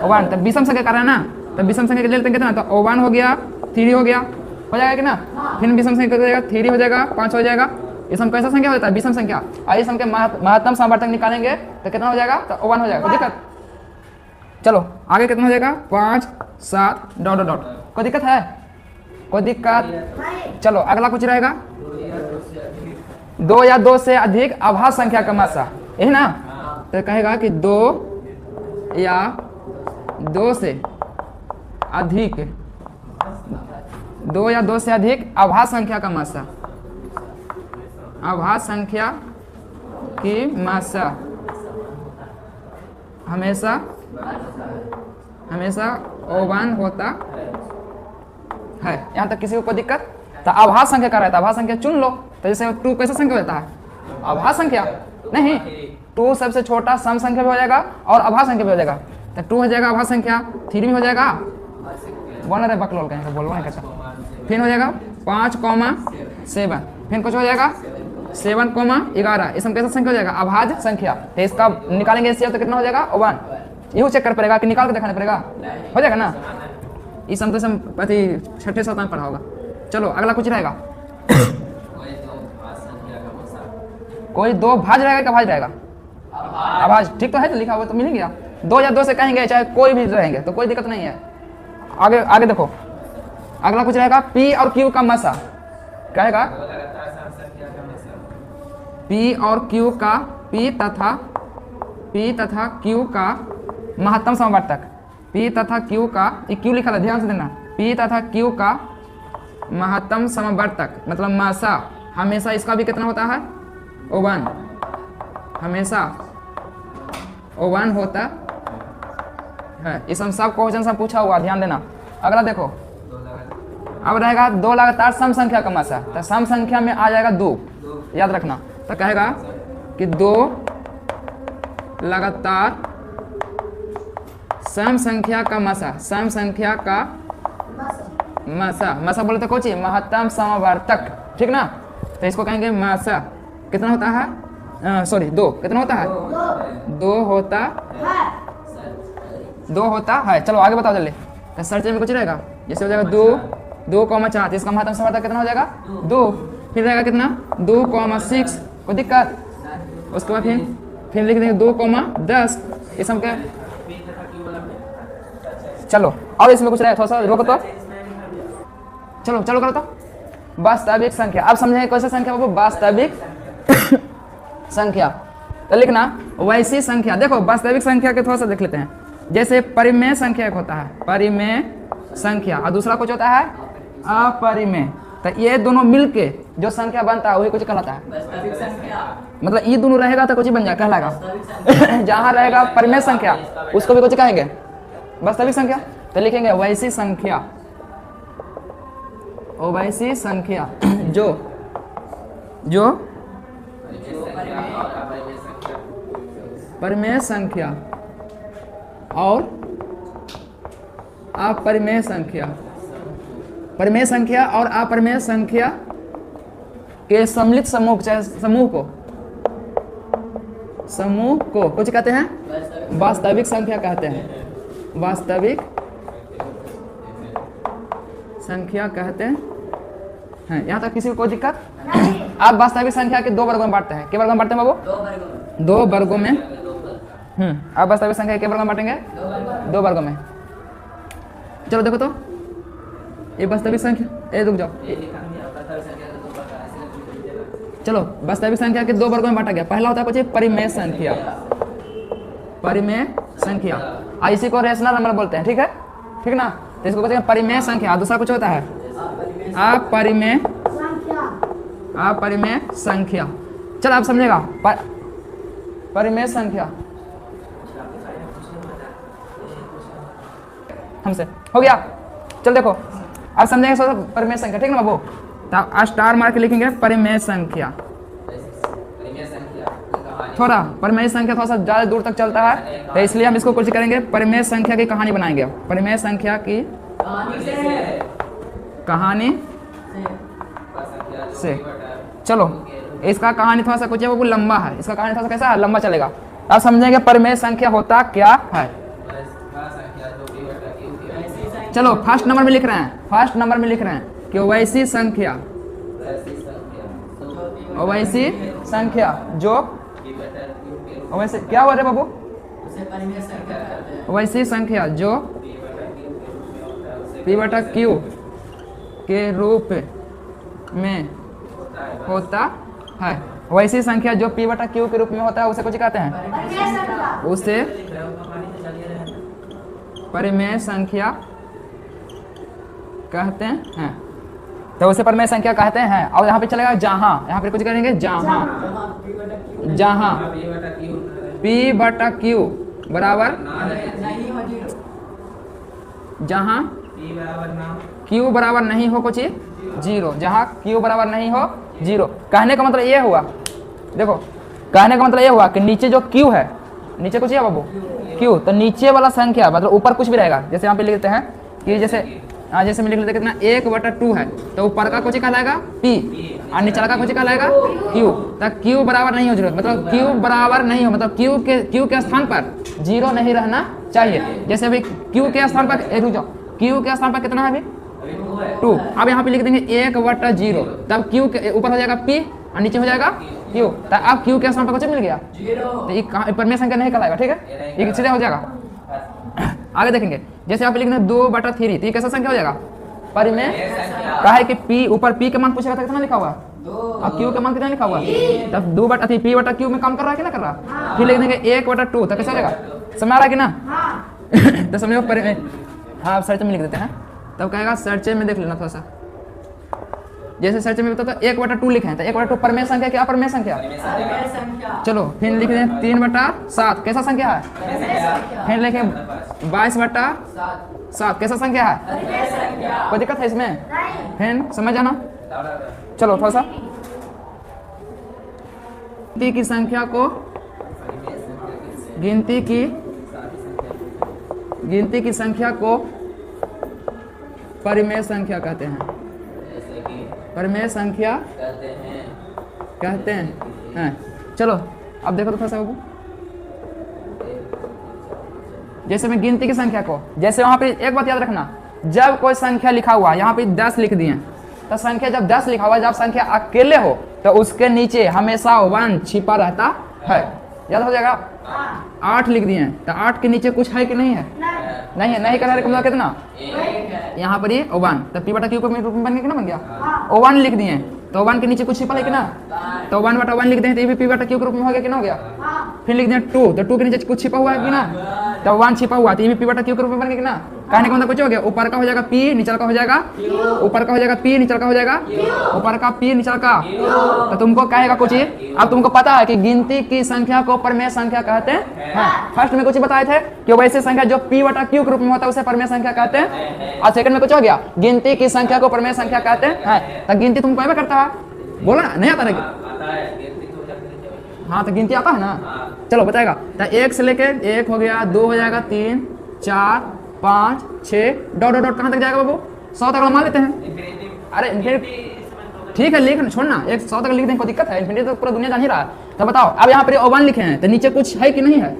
O1। तो विषम संख्या कर रहे हैं ना, तो विषम संख्या के लिए लेते हैं कितना, तो O1 हो गया, 3 हो गया, हो जाएगा कि ना, फिर विषम संख्या हो जाएगा 3 हो जाएगा, 5 हो जाएगा। इस हम कैसा संख्या होता है, विषम संख्या। आइए हम के महत्तम समवर्तक निकालेंगे तो कितना हो जाएगा, तो O1 हो जाएगा, कोई दिक्कत। चलो आगे कितना हो जाएगा, 5 7 डॉट डॉट, कोई दिक्कत है, कोई दिक्कत। चलो अगला कुछ रहेगा, 2 या 2 से अधिक अभाज्य संख्या का मासा, यही ना, तो कहेगा कि 2 या 2 से अधिक, 2 या 2 से अधिक अभाज्य संख्या का मासा, अभाज्य संख्या की मासा हमेशा O1 होता है। यहाँ तक किसी को कोई दिक्कत, तो अभाज्य संख्या का रहता है, अभाज्य संख्या चुन लो। तो जैसे 2 कैसा संख्या होता है, अभाज्य संख्या नहीं, 2 सबसे छोटा सम संख्या भी हो जाएगा और अभाज्य संख्या भी हो जाएगा। तो 2 हो जाएगा अभाज्य संख्या, 3 भी हो जाएगा, बोल रहे बकलोल कहीं बोलवा नहीं करता, फिर हो जाएगा 5,7, फिर कुछ हो जाएगा 7,11, इसमें कैसा संख्या हो जाएगा, अभाज्य संख्या। तो इसका निकालेंगे इससे तो कितना हो जाएगा, O1। यही चेक कर पड़ेगा कि निकाल के दिखाना पड़ेगा, हो जाएगा ना। इस हम तो अति 6ठे 7 में पढ़ा होगा। चलो अगला कुछ रहेगा, कोई 2 भाज्य रहेगा क्या, भाज्य रहेगा, अभाज्य, ठीक तो है, तो लिखा हुआ तो मिल गया। 2 या 2 से कहेंगे चाहे कोई भी रहेंगे तो कोई दिक्कत नहीं है। आगे आगे देखो, अगला कुछ रहेगा, P और Q का मासा, कहेगा P और Q का, P तथा Q का महत्तम समवर्तक, P तथा Q का, Q लिखा था ध्यान से देना, P तथा Q का महत्तम समवर्तक मतलब मासा हमेशा इसका भी कितना होता है, O1, हमेशा O1 होता है। इस हम सब क्वेश्चन से पूछा हुआ, ध्यान देना। अगला देखो, अब रहेगा 2 लगातार सम संख्या का मासा, तो सम संख्या में आ जाएगा 2, याद रखना। तो कहेगा कि 2 लगातार सम संख्या का मासा, सम संख्या का मासा, मासा बोले तो कोची महत्तम समवर्तक, ठीक ना। तो इसको कहेंगे मासा कितना होता है, सॉरी 2 कितना होता है, 2 होता है। चलो आगे बताओ जल्दी। तो सर्च में कुछ रहेगा, जैसे हो जाएगा 2,4, इसका महत्तम समवर्तक कितना हो जाएगा, 2, फिर रहेगा कितना 2,6, कोई दिक्कत। उसके बाद फिर लिख देंगे 2,10, इस हम क्या, चलो और इसमें कुछ रहेगा, थोड़ा सा रोको तो, चलो चलो करो तो। वास्तविक संख्या, अब समझेंगे कैसे संख्या बाबू, वास्तविक संख्या। तो लिखना वैसी संख्या, देखो वास्तविक संख्या के थोड़ा सा देख लेते हैं। जैसे परिमेय संख्या एक होता है, परिमेय संख्या, और दूसरा कुछ होता है अपरिमेय। तो ये दोनों मिलके जो संख्या बनता है वही कुछ कहलाता है, मतलब ये दोनों रहेगा तो कुछ बन जाए कहलाएगा। जहाँ रहेगा परिमेय संख्या उसको भी कुछ कहेंगे वास्तविक संख्या। तो लिखेंगे वैसी संख्या, वैसी संख्या जो परिमेय संख्या और अपरिमेय संख्या, परिमेय संख्या और अपरिमेय संख्या के सम्मिलित समूह, चाहे समूह को कुछ कहते हैं वास्तविक संख्या कहते हैं, वास्तविक संख्या कहते हैं। यहाँ तक किसी को कोई दिक्कत? आप वास्तविक संख्या के 2 वर्गों में बांटते हैं, क्या वर्गों में बांटते हैं बाबू, 2 वर्गों में। आप वास्तविक संख्या के वर्गों में बांटेंगे, 2 वर्गों में। चलो देखो तो ये वास्तविक संख्या, रुक जाओ, चलो वास्तविक संख्या के 2 वर्गों में बांटा गया। पहला होता है कुछ परिमेय संख्या, परिमेय संख्या, इसी को रेशनल नंबर बोलते हैं, ठीक है, ठीक ना। तो इसको कहते हैं परिमेय संख्या। दूसरा कुछ होता है अपरिमेय, अपरिमेय संख्या। चलो आप समझेगा, परिमेय संख्या हमसे हो गया। चल देखो अब समझेंगे परिमेय संख्या, ठीक ना बाबू। तो स्टार मार के लिखेंगे परिमेय संख्या। थोड़ा परिमेय संख्या थोड़ा सा ज़्यादा दूर तक चलता है, तो इसलिए हम इसको कुछ करेंगे, परिमेय संख्या की कहानी बनाएंगे। परिमेय संख्या की कहानी से चलो, इसका कहानी थोड़ा सा कुछ है वो लंबा है, इसका कहानी थोड़ा सा कैसा है, लंबा चलेगा। अब समझेंगे परिमेय संख्या होता क्या है। चलो फर्स्ट नंबर में लिख रहे हैं, फर्स्ट नंबर में लिख रहे हैं कि वैसी संख्या, वैसी संख्या जो वैसे क्या हुआ रे बाबू, वैसी संख्या जो p/q के रूप में होता है, वैसी संख्या जो p/q के रूप में होता है उसे कुछ कहते हैं, उसे परिमेय संख्या कहते हैं। तो उसे परिमेय संख्या कहते हैं। और यहाँ पे चलेगा जहां, यहाँ पे कुछ करेंगे जहां, जहां p/q बराबर, जहां q बराबर नहीं हो कुछ जीरो, जहां q बराबर नहीं हो जीरो। कहने का मतलब ये हुआ, देखो कहने का मतलब ये हुआ कि नीचे जो q है, नीचे कुछ है बाबू q, तो नीचे वाला संख्या मतलब ऊपर कुछ भी रहेगा। जैसे यहाँ पे लिख देते हैं कि जैसे मैं लिख लेते कितना 1/2 है, तो ऊपर का कुछ कहलाएगा p और नीचे का कुछ कहलाएगा q। तो q बराबर नहीं हो जीरो, मतलब q बराबर नहीं हो, मतलब q के स्थान पर जीरो नहीं रहना चाहिए। जैसे अभी q के स्थान पर q के स्थान पर कितना है अभी 2, अब यहाँ पे लिख देंगे 1/0, तब q के ऊपर हो जाएगा p और नीचे हो जाएगा q। तो अब q के स्थान पर कुछ मिल गया, तो ये परिमेय संख्या नहीं कहलाएगा, ठीक है, ये सीधे हो जाएगा। आगे देखेंगे, जैसे आप लिख दें 2/3, तो ये कैसा संख्या हो जाएगा, परिमेय। कहा है कि p ऊपर p के मान पूछेगा तो कितना लिखा हुआ, अब q के मान कितना लिखा हुआ, तब 2/3 p/q में काम कर रहा है कि ना कर रहा। फिर लिख देंगे 1/2, तो कैसा हो जाएगा, समझ आ रहा है कि ना। तो समझो परिमेय। हाँ सर्च में लिख देते हैं, तब कहेगा सर्च में देख लेना थोड़ा सा। जैसे सर्च में बताता 1/2 लिखे हैं, तो 1/2 परिमेय संख्या क्या, परिमेय संख्या। चलो फिर लिख दें 3/7, कैसा संख्या है। फिर लिखे 22/7, कैसा संख्या है, कोई दिक्कत है इसमें, फिर समझ जाना। चलो थोड़ा सा गिनती की संख्या को, गिनती की संख्या को परिमेय संख्या कहते हैं, परिमेय संख्या कहते हैं। चलो अब देखो तो थोड़ा सा, जैसे मैं गिनती की संख्या को, जैसे वहां पे एक बात याद रखना, जब कोई संख्या लिखा हुआ यहाँ पे 10 लिख दिए, तो संख्या जब 10 लिखा हुआ, जब संख्या अकेले हो तो उसके नीचे हमेशा 1 छिपा रहता है, याद हो जाएगा। 8 लिख दिए, तो 8 के नीचे कुछ है कि नहीं है, नहीं है, नहीं करने का मतलब कितना, यहाँ पर ये 1, तो p/q को रूप में बन गया कि ना, बन गया। 1 लिख दिए, तो 1 के नीचे कुछ छिपा है कि ना, तो 1/1 लिख दें, तो ये भी p/q के रूप में हो गया कि ना, हो गया। फिर लिख दें 2, तो 2 के नीचे कुछ छिपा हुआ है कि ना, तो 1 छिपा हुआ, तो ये भी p/q के रूप में बन गया कि ना। कहने का मतलब कुछ हो गया, ऊपर का हो जाएगा p, नीचे का हो जाएगा, ऊपर का हो जाएगा p, नीचे का हो जाएगा, ऊपर का p, नीचे का। तो तुमको कहेगा कुछ, अब तुमको पता है कि गिनती की संख्या को परिमेय संख्या कहते हैं। फर्स्ट में कुछ बताए थे कि वैसी संख्या जो p/q के रूप में होता है उसे परिमेय संख्या कहते हैं, और सेकंड में कुछ हो गया, गिनती की संख्या को परिमेय संख्या कहते हैं। तो गिनती तुमको आया करता है, बोला नहीं आता है, हाँ तो गिनती आता है ना। चलो बताएगा, तो 1 से लेके 1 हो गया, 2 हो जाएगा, 3 4 5 6 डॉट डॉट डॉट कहाँ तक जाएगा बाबू, 100 तक मान लेते हैं। अरे ठीक है लिख छोड़ना, 100 तक लिख दें, कोई दिक्कत है, इन्फिनिटी तो पूरा दुनिया जान ही रहा है। तो बताओ अब यहाँ पर 1 लिखे हैं, तो नीचे कुछ है कि नहीं है,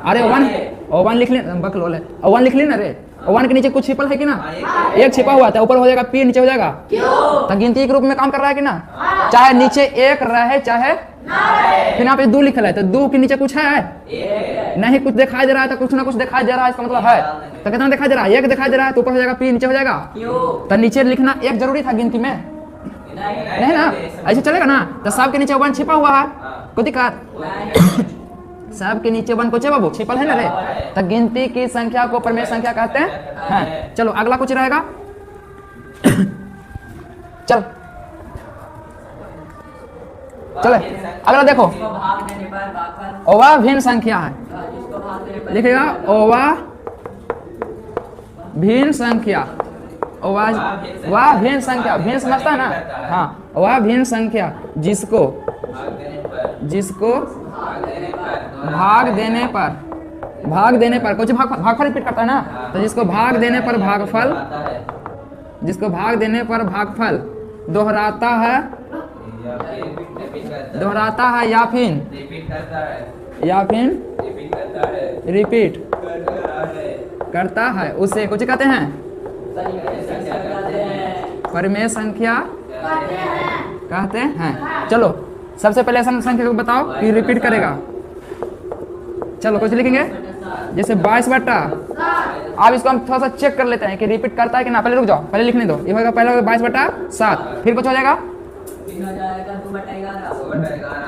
अरे 1 लिख ले, बकलोल है, 1 लिख लेना रे, 1 के नीचे कुछ छिपल है कि ना, 1 छिपा हुआ था, ऊपर हो जाएगा p, नीचे हो जाएगा, तो गिनती के रूप में काम कर रहा है कि ना, चाहे नीचे 1 रहे चाहे। फिर यहाँ पे 2 लिखल है, तो 2 के नीचे कुछ है नहीं, कुछ दिखाई दे रहा है, तो कुछ ना कुछ दिखाई दे रहा है, इसका मतलब है। तो कितना दिखाई दे रहा है, 1 दिखाई दे रहा है, तो ऊपर हो जाएगा p, नीचे हो जाएगा, तो नीचे लिखना 1 जरूरी था गिनती में, नहीं ना, ऐसे चलेगा ना। तो सब के नीचे 1 छिपा हुआ है, कोई दिक्कत, सब के नीचे 1 कुछ है बाबू, छिपल है ना रे। तो गिनती की संख्या को परिमेय संख्या कहते हैं। चलो अगला कुछ रहेगा, चल चले अगला देखो, अवाभिन्न संख्या है, लिखेगा अवाभिन्न संख्या वह भिन्न संख्या, भिन्न समझता है ना, हाँ, वह भिन्न संख्या जिसको भाग देने पर कुछ भागफल रिपीट करता है ना, तो जिसको भाग देने पर भागफल दोहराता है या फिर रिपीट करता है, उसे कुछ कहते हैं, परिमेय संख्या कहते हैं। चलो सबसे पहले संख्या को बताओ कि रिपीट करेगा। चलो कुछ लिखेंगे, जैसे 22/, अब इसको हम थोड़ा सा चेक कर लेते हैं कि रिपीट करता है कि ना। पहले रुक जाओ, पहले लिखने दो। ये होगा पहले 22/7, फिर कुछ हो जाएगा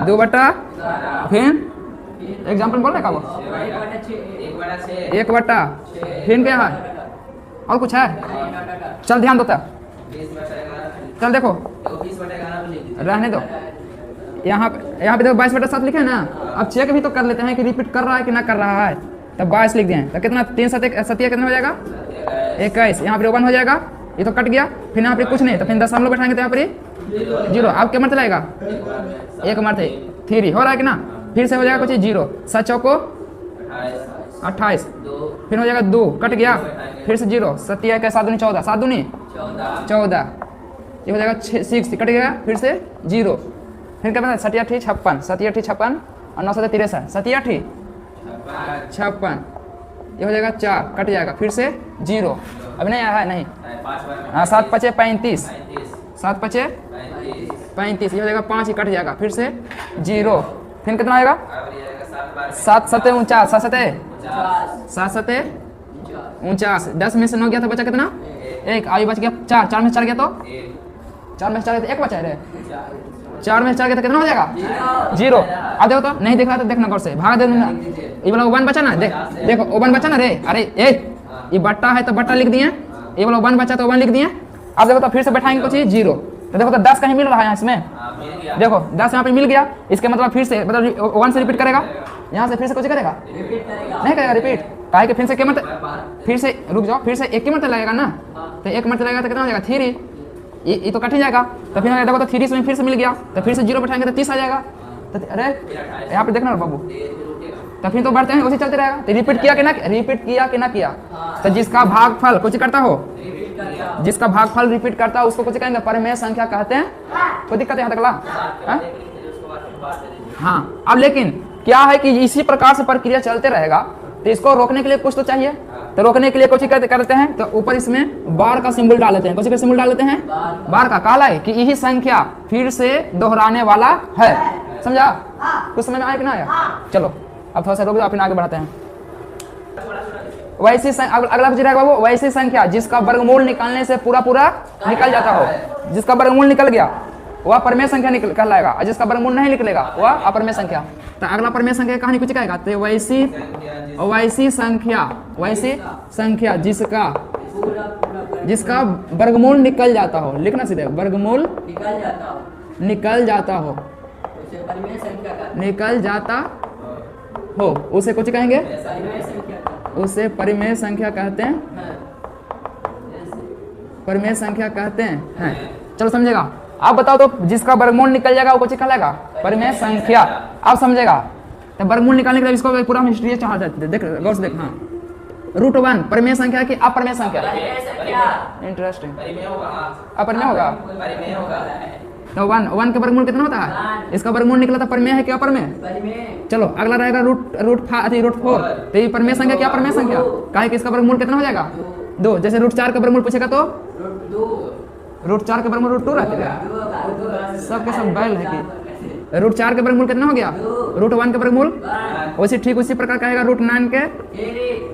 2/, फिर एग्जाम्पल बोल रहे का वो 1/, फिर क्या है और कुछ है, चल ध्यान दो तब, चल देखो रहने दो। यहाँ पे देखो 22/7 लिखे ना। अब चेक भी तो कर लेते हैं कि रिपीट कर रहा है कि ना कर रहा है। तब 22 लिख दिए, तो कितना 3 7 कितना हो जाएगा 21। यहाँ पर 1 हो जाएगा, ये तो कट गया। फिर यहाँ पे कुछ नहीं, तो फिर 10 हम लोग बैठाएंगे तो यहाँ पर 0। अब क्या मत लाएगा 1 मरते 3 हो रहा है कि ना। फिर से हो जाएगा कुछ 0, 7 चौको 28, फिर हो जाएगा 2, कट गया, फिर से 0, 7 1 7 दूनी 14, 7 दूनी 14, ये हो जाएगा 6, कट गया, फिर से 0, फिर क्या बता 7 8 56, 7 8 56 और 9 7 63, 7 8 56, ये हो जाएगा 4, कट जाएगा, फिर से 0, अभी नहीं आया है, नहीं, हाँ 7 5 35, 7 5 35, ये हो जाएगा 5, ही कट जाएगा, फिर से 0, फिर कितना आएगा 7 7 49, 7 7 49, 10 में से 9 गया तो बचा कितना 1, आयु बच गया 4, 4 में से 4 गया तो 4 में से 4 गया तो 1 बचा है रे, 4 में से 4 गया तो कितना हो जाएगा 0। अब देखो तो नहीं देख रहा तो देखना गौर से, भागा दे दूंगा। ये वाला 1 बचा ना, देखो 1 बचा ना रे, अरे ये बट्टा है तो बट्टा लिख दिए, ये वाला 1 बचा तो 1 लिख दिए। अब देखो तो फिर से बैठाएंगे कुछ 0, तो देखो तो 10 कहीं मिल रहा है इसमें, देखो 10 यहाँ पे मिल गया, इसके मतलब फिर से मतलब 1 से रिपीट करेगा, यहाँ से फिर से कुछ करेगा नहीं करेगा रिपीट, काहे कि फिर से क्या मतलब, फिर से रुक जाओ, फिर से 1 की मतलब लगेगा ना, तो 1 मतलब लगेगा तो कितना हो जाएगा 3, ये तो कट ही जाएगा। तो फिर देखो तो 3 में फिर से मिल गया, तो फिर से 0 बैठाएंगे तो 30 आ जाएगा। तो अरे यहाँ पे देखना बाबू, तो फिर तो बढ़ते हैं उसी चलते रहेगा। तो रिपीट किया कि ना किया, तो जिसका भागफल कुछ करता हो, जिसका भागफल रिपीट करता है उसको कुछ कहेंगे परिमेय संख्या कहते हैं। कोई दिक्कत है यहाँ तक ला? हाँ, अब लेकिन क्या है कि इसी प्रकार से प्रक्रिया चलते रहेगा, तो इसको रोकने के लिए कुछ तो चाहिए। तो रोकने के लिए कुछ करते हैं, तो ऊपर इसमें बार का सिंबल डाल लेते हैं। कुछ का सिंबल डाल लेते हैं, बार का, काला है कि यही संख्या फिर से दोहराने वाला है। समझा? कुछ समझ में आया कि ना आया? चलो अब थोड़ा सा रोक दो, फिर आगे बढ़ाते हैं। वैसी अगला कुछ रहेगा बाबू, वैसी संख्या जिसका वर्गमूल निकालने से पूरा निकल जाता हो। जिसका वर्गमूल निकल गया वह परिमेय संख्या कहलाएगा, और जिसका वर्गमूल नहीं निकलेगा वह अपरिमेय संख्या। तो अगला परिमेय संख्या की कहानी कुछ कहेगा, तो वैसी संख्या जिसका वर्गमूल निकल जाता हो, लिखना सीधे, वर्गमूल निकल जाता हो, उसे कुछ कहेंगे, उसे परिमेय संख्या कहते हैं, परिमेय संख्या कहते हैं। चलो समझेगा। आप बताओ तो जिसका वर्गमूल निकल जाएगा वो कुछ कहलाएगा परिमेय संख्या। आप समझेगा? तो वर्गमूल निकालने के लिए इसको पूरा हिस्ट्री चाह जाते, देख गौर से देख। हाँ, √1 परिमेय संख्या की अपरिमेय संख्या? इंटरेस्टिंग, अपरिमेय होगा। तो 1 का वर्गमूल कितना होता है? इसका वर्गमूल निकला था परिमेय है क्या अपरिमेय? चलो अगला रहेगा √4, तो ये परिमेय संख्या क्या अपरिमेय संख्या? काहे कि इसका वर्गमूल कितना हो जाएगा 2। जैसे √4 का वर्गमूल पूछेगा तो √4 का वर्गमूल √2 रहता है, सबके सब बैल है कि √4 का वर्गमूल कितना हो गया √1 का वर्गमूल। वैसे ठीक उसी प्रकार कहेगा √9 के,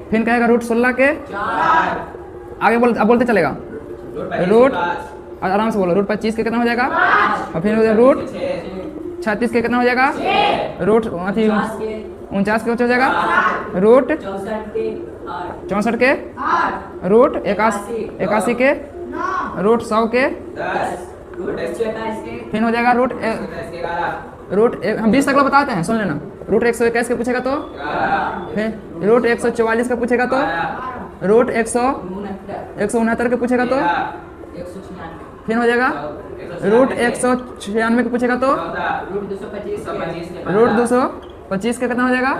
फिर कहेगा √16 के, आगे बोलते चलेगा। आराम से बोलो, √25 के कितना हो जाएगा, और फिर √36 के कितना हो जाएगा, √49 के हो जाएगा, √64 के, √81 के, √100 के, फिर हो जाएगा हम 20 तक बताते हैं, सुन लेना। √121 का पूछेगा तो, फिर √144 का पूछेगा तो, √100 169 के पूछेगा तो फिर हो जाएगा रूट 196 के पूछेगा तो रूट 225 के कितना हो जाएगा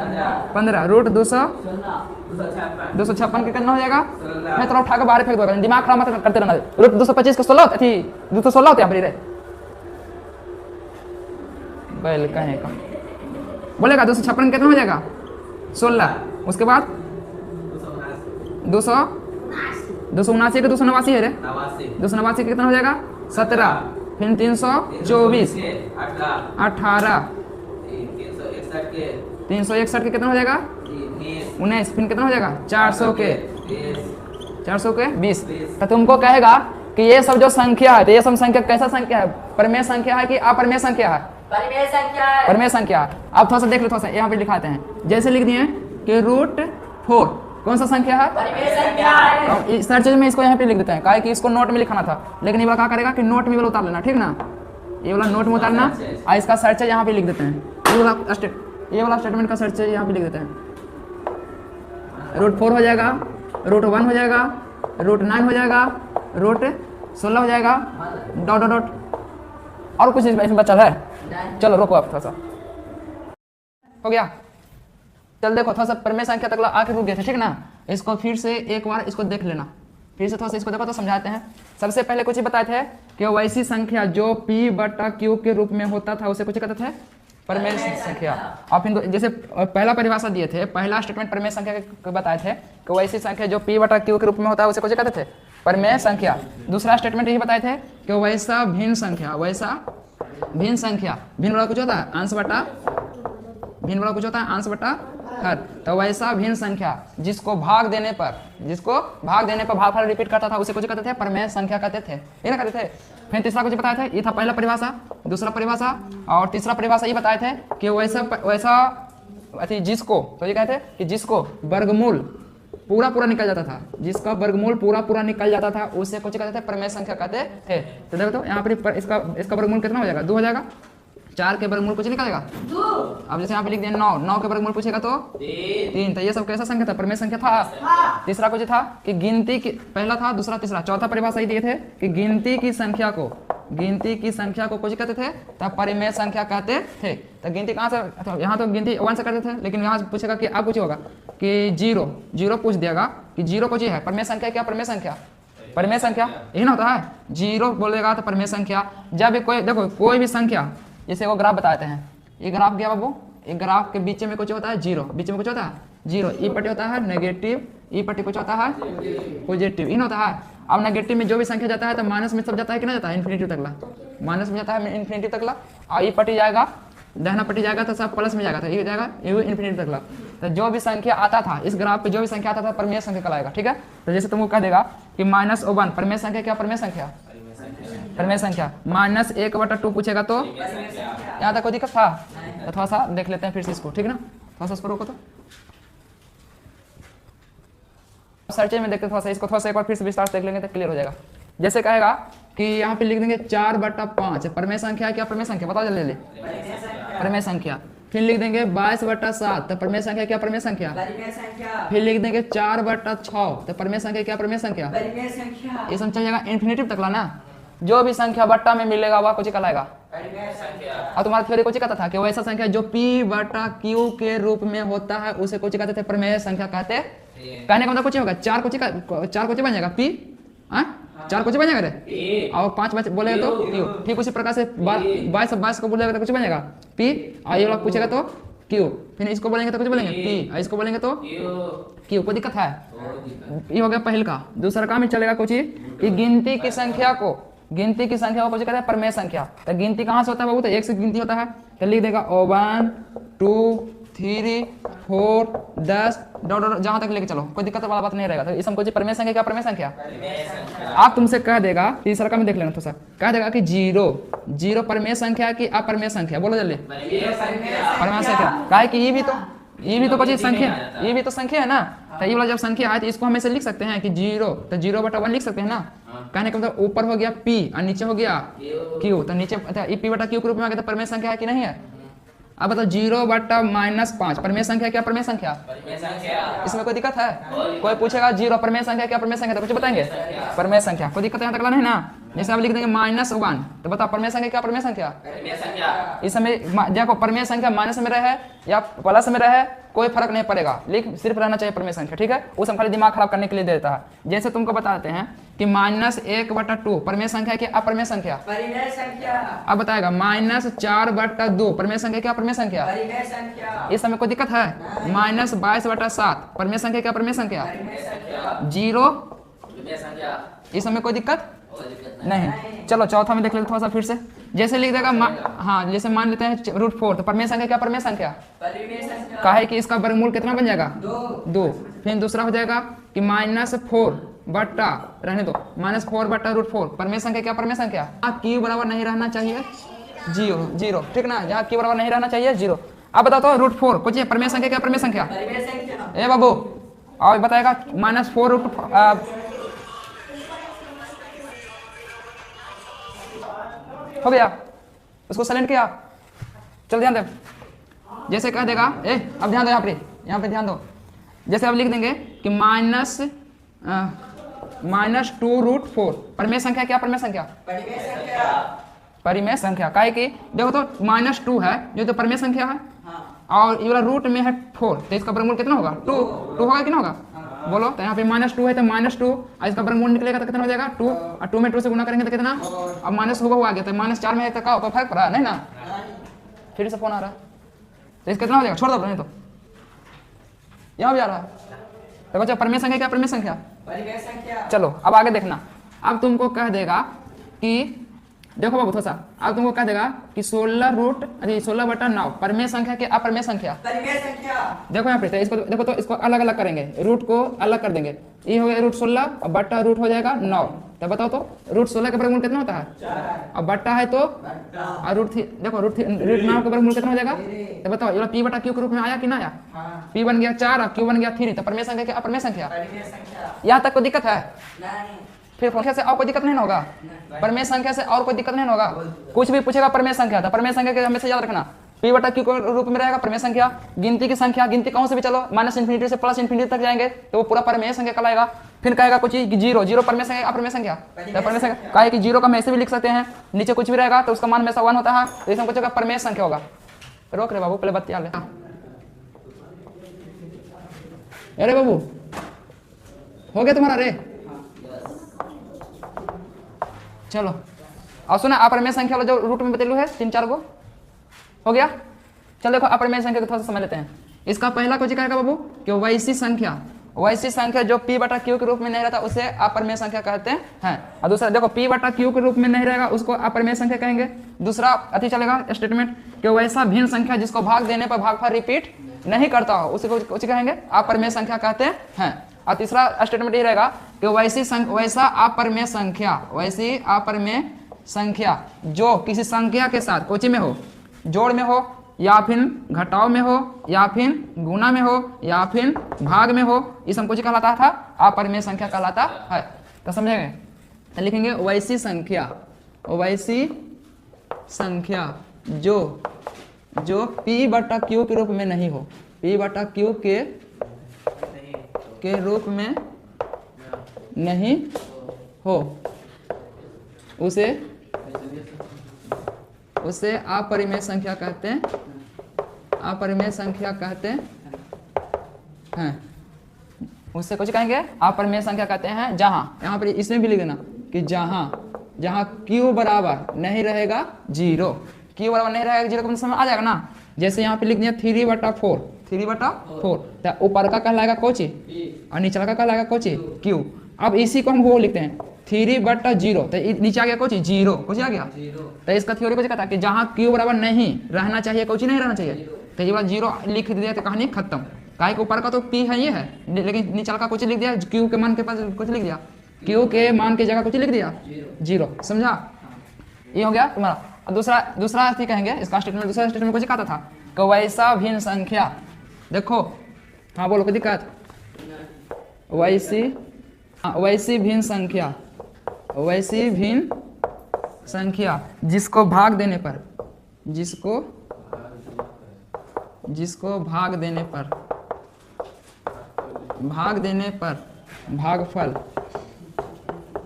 15, रूट 256 के कितना हो जाएगा। मैं थोड़ा उठा के बाहर फेंक दूंगा, दिमाग खराब मत करते रहना। रूट 225 के 16 थी, 216 होते हैं बैल कहें का बोलेगा। 256 कितना हो जाएगा 16, उसके बाद 279 के 289 है रे, 289 के कितना हो जाएगा 17, फिर 324 18, 361 के कितना हो जाएगा 19, फिर कितना हो जाएगा 400 के 20। तो तुमको कहेगा कि ये सब जो संख्या है, तो ये सब संख्या कैसा संख्या है, परमेय संख्या है कि अपरमेय संख्या है? परमेय संख्या। आप थोड़ा सा देख लो, थोड़ा सा यहाँ पे दिखाते हैं। जैसे लिख दिए कि रूट 4 कौन सा संख्या है? सर्च में इसको यहाँ पे लिख देते हैं, कहा कि इसको नोट में लिखाना था, लेकिन ये वाला क्या करेगा कि नोट में वाला उतार लेना, ठीक ना, ये वाला नोट में उतारना और इसका सर्च यहाँ पे लिख देते हैं। ये वाला स्टेटमेंट का सर्च यहाँ पे लिख देते हैं। रूट 4 हो जाएगा, रूट 1 हो जाएगा, रूट 9 हो जाएगा, रूट 16 हो जाएगा, डॉट डॉट डॉट। और कुछ इसमें बचा है? चलो रोको आप थोड़ा सा, हो गया। चल देखो थोड़ा सा परमेय संख्या तक आके रुक गए थे, ठीक ना। इसको फिर से एक बार इसको देख लेना, फिर से थोड़ा सा इसको देखो तो समझाते हैं। सबसे पहले कुछ ही बताए थे कि वैसी संख्या जो P/Q के रूप में होता था उसे कुछ कहते थे परमेय संख्या। और फिर जैसे पहला परिभाषा दिए थे, पहला स्टेटमेंट परमेय संख्या के बताए थे कि वैसी संख्या जो P/Q के रूप में होता है उसे कुछ कहते थे परमेय संख्या। दूसरा स्टेटमेंट यही बताए थे कि वैसा भिन्न संख्या, वैसा भिन्न संख्या, भिन्न वाला कुछ होता है अंश बटा, भिन्न वाला कुछ होता है अंश बटा हर। तो वैसा भिन्न संख्या जिसको भाग देने पर भागफल रिपीट करता था उसे कुछ कहते थे परमेय संख्या कहते थे, ये ना कहते थे। फिर तीसरा कुछ बताए थे, ये था पहला परिभाषा, दूसरा परिभाषा और तीसरा परिभाषा ये बताए थे कि वैसा जिसको, तो ये कहते कि जिसको वर्गमूल पूरा निकल जाता था, जिसका वर्गमूल पूरा निकल जाता था उसे कुछ कहते थे परमेय संख्या कहते थे। तो देखो तो यहाँ पर इसका वर्गमूल कितना हो जाएगा 2 हो जाएगा। 4 के वर्गमूल कुछ निकलेगा 2। अब जैसे यहाँ पे लिख दिया 9 के वर्गमूल पूछेगा तो 3। तो ये सब कैसा संख्या था? परमेय संख्या था। तीसरा कुछ था कि गिनती की, पहला था, दूसरा, तीसरा, चौथा परिभाषा ही दिए थे कि गिनती की संख्या को कुछ कहते थे तब परमेय संख्या कहते थे। तो गिनती कहाँ से, यहाँ तो गिनती 1 से करते थे, लेकिन यहाँ पूछेगा कि अब कुछ होगा कि 0 पूछ दिएगा कि 0 कुछ है परमेय संख्या। क्या परमेय संख्या? परमेय संख्या यही ना होता है, 0 बोलेगा तो परमेय संख्या। जब भी कोई देखो कोई भी संख्या, जैसे वो ग्राफ बताते हैं, ये ग्राफ गया बाबू, एक ग्राफ के बीच में कुछ होता है 0, बीच में कुछ होता है 0, ई पट्टी होता है नेगेटिव, ई पट्टी कुछ होता है पॉजिटिव, इन होता है। अब नेगेटिव में जो भी संख्या जाता है तो माइनस में सब जाता है कि ना जाता है, इन्फिनिटी तकला, माइनस में जाता है इन्फिनिटी तकला, और ई पट्टी जाएगा, दाहिना पट्टी जाएगा तो सब प्लस में जाएगा, तो ये जाएगा ये इन्फिनिटी तकला। तो जो भी संख्या आता था इस ग्राफ पे, जो भी संख्या आता था परमेय संख्या कहलाएगा, ठीक है। तो जैसे तुमको कह देगा कि -1 परमेय संख्या। क्या परमेय संख्या? परमेय संख्या। -1/2 पूछेगा तो यहाँ तक कोई दिक्कत था? तो थोड़ा सा देख लेते हैं फिर से इसको, ठीक ना, थोड़ा सा इसको रोको तो सर्चे में देखते थोड़ा सा इसको, थोड़ा सा एक बार फिर से विस्तार से देख लेंगे तो क्लियर हो जाएगा। जैसे कहेगा कि यहाँ पे लिख देंगे 4/5 परमेय संख्या। क्या परमेय संख्या? बताओ जल्दी परमेय संख्या। फिर लिख देंगे 22/7 तो परमेय संख्या। क्या परमेय संख्या? फिर लिख देंगे 4/6 तो परमेय संख्या। क्या परमेय संख्या? ये सब चल जाएगा इन्फिनिटिव तक ना, जो भी संख्या बट्टा में मिलेगा वह कुछ कहलाएगा। और तुम्हारा थ्योरी कुछ कहता था कि वैसा संख्या जो P/Q के रूप में होता है उसे कुछ कहते थे परमेय संख्या कहते। कहने का मतलब कुछ होगा, 4 कुछ बन जाएगा P, 4 कुछ बन जाएगा रे, और 5 बोलेगा तो Q। ठीक उसी प्रकार से 22 को बोलेगा तो कुछ बनेगा P, और ये वाला पूछेगा तो Q। फिर इसको बोलेंगे तो कुछ बोलेंगे P, और इसको बोलेंगे तो Q। कोई दिक्कत है? ये हो गया पहले का। दूसरा काम ही चलेगा कुछ ही कि गिनती की संख्या को कुछ कहते हैं परमेय संख्या। तो गिनती कहाँ से होता है बाबू? तो 1 से गिनती होता है, तो लिख देगा 1 2 3 4 10 डॉट जहां तक लेके चलो, कोई दिक्कत वाला बात नहीं रहेगा। तो इस हमको परमेय संख्या। क्या परमेय संख्या? आप तुमसे कह देगा, तीसरा का में देख लेना थोड़ा सा, कह देगा कि 0 परमेय संख्या की अपरमेय संख्या। बोलो जल्दी। परमेय संख्या। काहे कि ये भी तो कुछ संख्या, ये भी तो संख्या है ना। तो ये वाला जब संख्या है तो इसको हम ऐसे लिख सकते हैं कि 0, तो 0/1 लिख सकते हैं ना। कहने का मतलब ऊपर हो गया P और नीचे हो गया Q, तो नीचे P/Q के रूप में आ गया तो परमेय संख्या है कि नहीं है? अब बताओ 0/-5 प्रमेय संख्या क्या प्रमेय संख्या? इसमें कोई दिक्कत है? कोई पूछेगा 0 प्रमेय संख्या क्या प्रमेय संख्या, तो कुछ बताएंगे प्रमेय संख्या, कोई दिक्कत यहाँ तक नहीं ना। जैसे आप लिख देंगे -1 तो बताओ प्रमेय संख्या क्या प्रमेय संख्या? इस समय देखो प्रमेय संख्या माइनस में रहे या प्लस में रहे कोई फर्क नहीं पड़ेगा, लिख सिर्फ रहना चाहिए प्रमेय संख्या, ठीक है। उस हम खाली दिमाग खराब करने के लिए देता है। जैसे तुमको बताते हैं कि -1/2 प्रमेय संख्या क्या अप्रमेय संख्या? अब बताएगा -4/2 प्रमेय संख्या क्या प्रमेय संख्या? इस समय कोई दिक्कत है? -22/7 प्रमेय संख्या क्या प्रमेय संख्या? 0 इस समय कोई दिक्कत नहीं। चलो चौथा में देख लेते थोड़ा सा फिर से। जैसे लिख देगा हाँ, जैसे मान लेते हैं √4 तो प्रमेय संख्या क्या प्रमेय संख्या? काहे कि इसका वर्गमूल कितना बन जाएगा? 2। फिर दूसरा हो जाएगा कि -4 बट्टा रहने दो -4/√4 प्रमेय संख्या क्या प्रमेय संख्या? क्यू बराबर नहीं रहना चाहिए 0, ठीक ना। जहाँ क्यू बराबर नहीं रहना चाहिए 0। अब बताओ तो √4 कुछ प्रमेय संख्या क्या प्रमेय संख्या? ए बाबू और बताएगा -4 हो गया, उसको साइलेंट किया। चल ध्यान दे, जैसे कह देगा अब ध्यान दो यहाँ पे ध्यान दो। जैसे अब लिख देंगे कि -2√4 प्रमेय संख्या क्या प्रमेय संख्या? परिमेय संख्या। काहे कि देखो तो -2 है जो तो परिमेय संख्या है और ये वाला रूट में है 4 तो इसका वर्गमूल कितना होगा? 2 होगा कितना होगा बोलो। तो यहाँ पे -2 है तो -2 और इसका वर्गमूल निकलेगा तो कितना हो जाएगा? 2 और 2 में 2 से गुना करेंगे तो कितना? अब माइनस होगा हुआ गया तो -4 में तो का फर्क पड़ा नहीं ना। फिर से फोन आ रहा है तो इसका कितना हो जाएगा? छोड़ दो नहीं तो यहाँ भी आ रहा है। तो बच्चा प्रमेय संख्या क्या प्रमेय संख्या? चलो अब आगे देखना। अब तुमको कह देगा कि देखो बाबू थोड़ा सा, अब तुमको कह देगा कि 16/9 प्रमेय संख्या के अप्रमेय संख्या? देखो यहाँ पे तो इसको देखो तो इसको अलग अलग करेंगे, रूट को अलग कर देंगे। ये हो गया √16 और बट्टा रूट हो जाएगा 9। तो बताओ तो √16 का वर्गमूल कितना होता है? और बट्टा है तो और देखो √9 का वर्गमूल कितना हो जाएगा? तो बताओ ये P/Q के रूप में आया कि ना आया? P बन गया 4 और Q बन गया 3। तो प्रमेय संख्या क्या अप्रमेय संख्या? यहाँ तक कोई दिक्कत है? फिर संख्या से और कोई दिक्कत नहीं होगा? प्रमेय संख्या से और कोई दिक्कत नहीं होगा? कुछ भी पूछेगा प्रमेय संख्या तो प्रमेय संख्या के हमेशा याद रखना P/Q के रूप में रहेगा प्रमेय संख्या। गिनती की संख्या, गिनती कौन से भी चलो -∞ से +∞ तक जाएंगे तो वो पूरा प्रमेय संख्या कहलाएगा। फिर कहेगा कुछ 0 प्रमेय संख्या अप्रमेय संख्या? तो प्रमेय संख्या काहे कि 0 का हम ऐसे भी लिख सकते हैं, नीचे कुछ भी रहेगा तो उसका मान हमेशा 1 होता है तो इसमें कुछ प्रमेय संख्या होगा। रोक रे बाबू पहले बतिया ले। अरे बाबू हो गया तुम्हारा रे? चलो और सुना अप्रमेय संख्या वाला जो रूट में बतेलू है 3-4 गो हो गया। चलो देखो अप्रमेय संख्या को थोड़ा सा समझ लेते हैं। इसका पहला कुछ कहेगा बाबू कि वैसी संख्या जो P/Q के रूप में नहीं रहता उसे अप्रमेय संख्या कहते हैं। और दूसरा देखो P/Q के रूप में नहीं रहेगा उसको अप्रमेय संख्या कहेंगे। दूसरा अति चलेगा स्टेटमेंट कि वैसा भिन्न संख्या जिसको भाग देने पर भागफल रिपीट नहीं करता हो उसे कुछ कहेंगे अप्रमेय संख्या कहते हैं। और तीसरा स्टेटमेंट ये रहेगा कि वैसा अप्रमेय संख्या जो किसी संख्या के साथ कोची में हो, जोड़ में हो या फिर घटाव में हो या फिर गुणा में हो या फिर भाग में हो, इस हमको कहलाता था अप्रमेय संख्या कहलाता है। तो समझेंगे तो लिखेंगे वैसी संख्या जो P/Q के रूप में नहीं हो, P/Q के रूप में नहीं हो उसे अपरिमेय संख्या कहते हैं। उससे कुछ कहेंगे अपरिमेय संख्या कहते हैं जहां, यहाँ पर इसमें भी लिख देना कि जहां Q बराबर नहीं रहेगा 0, Q बराबर नहीं रहेगा 0 का समझ आ जाएगा ना। जैसे यहाँ पे लिख दिया 3/4 तो ऊपर का कहलाएगा कोची और नीचे का कहलाएगा कोची Q। अब इसी को हम वो लिखते हैं 3/0 तो नीचे आ गया कोची 0, कुछ आ गया। तो इसका थ्योरी कुछ कहता है कि जहाँ Q बराबर नहीं रहना चाहिए कोची नहीं रहना चाहिए तो ये वाला 0 लिख दिया तो कहानी खत्म। काहे के ऊपर का तो P है ये है लेकिन नीचे का कुछ लिख दिया, Q के मान के पास कुछ लिख दिया, Q के मान की जगह कुछ लिख दिया 0। समझा? ये हो गया तुम्हारा। और दूसरा कहेंगे इसका स्टेटमेंट, दूसरा स्टेटमेंट कुछ कहता था कि वैसा भिन्न संख्या, देखो हाँ बोलो कोई दिक्कत? वैसी भिन्न संख्या जिसको भाग देने पर जिसको भाग देने पर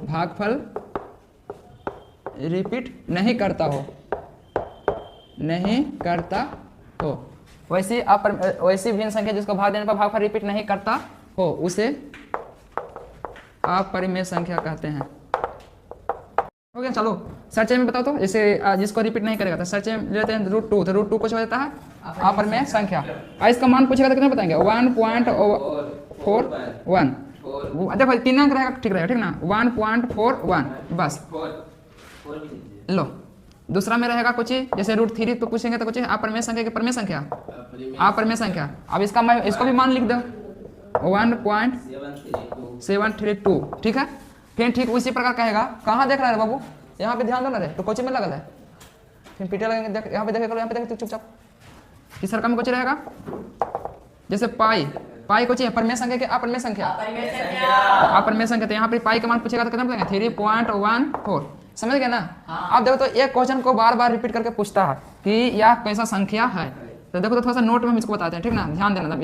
भागफल रिपीट नहीं करता हो वैसी भिन्न संख्या जिसको भाग देने पर भागफल रिपीट नहीं करता हो उसे अपरिमेय संख्या कहते हैं। हो गया। चलो सर्च में बताओ तो, जैसे जिसको रिपीट नहीं करेगा तो सर्च में लेते हैं √2, तो √2 कुछ हो जाता है अपरिमेय संख्या। इसका मान पूछेगा तो कितना बताएंगे 1.41। देखो 3 अंक रहेगा, ठीक रहेगा, ठीक ना 1.41 बस। लो दूसरा में रहेगा कुछ जैसे √3 तो पूछेंगे तो कुछ अपरिमेय संख्या की परिमेय संख्या। अब इसको भी मान लिख दो 1.732, ठीक है। फिर ठीक उसी प्रकार कहेगा, कहाँ देख रहा है बाबू, यहाँ पे ध्यान देना रे, तो कोचिंग में लगल है, फिर पीटे लगेंगे। देख यहाँ पे देखेगा, यहाँ पे देख चुपचाप। तीसरा में कुछ रहेगा जैसे पाई कुछ है परिमेय संख्या के अपरिमेय संख्या, तो यहाँ पे पाई का मान पूछेगा तो कितना बताएंगे 3.14। समझ गए ना। अब देखो तो एक क्वेश्चन को बार बार रिपीट करके पूछता है कि यह कैसा संख्या है, तो देखो तो थोड़ा सा नोट में हम इसको बताते हैं, ठीक ना, ध्यान देना।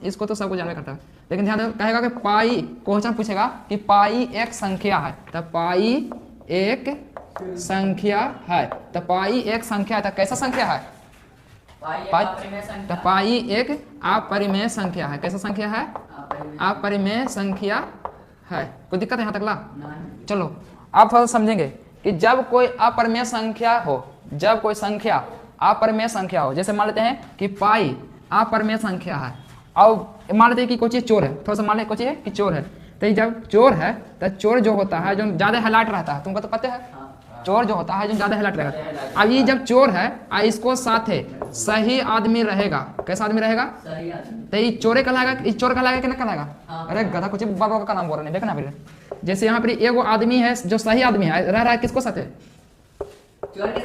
इसको तो सबको जानना करता है, लेकिन ध्यान दो, कहेगा कि पाई, क्वेश्चन पूछेगा कि पाई एक संख्या है, तो पाई एक संख्या है, तो कैसा संख्या है, तो पाई एक अपरिमेय संख्या है। कैसा संख्या है, अपरिमेय संख्या है। कोई दिक्कत है यहाँ तक ला? चलो आप थोड़ा समझेंगे कि जब कोई अपरिमेय संख्या हो, अपरिमेय संख्या हो, जैसे मान लेते हैं कि पाई अपरिमेय संख्या है, और मान लेते हैं कि कोई चीज चोर है, थोड़ा सा मान लेते कोई चीज कि चोर है, तो जब चोर है तो चोर जो होता है जो ज्यादा हाईलाइट रहता है, तुमको तो पता है, चोर जो होता है जो ज्यादा हाईलाइट रहता है। अब ये जब चोर है इसको साथे सही आदमी रहेगा, कैसा आदमी रहेगा, तो ये चोर कहलाएगा कि ना कहलाएगा? अरे गधा कुछ बाबा का नाम बोल रहे हैं, देखना फिर। जैसे यहाँ पर एगो आदमी है जो सही आदमी है, रह रहा है किसको साथे, चोर के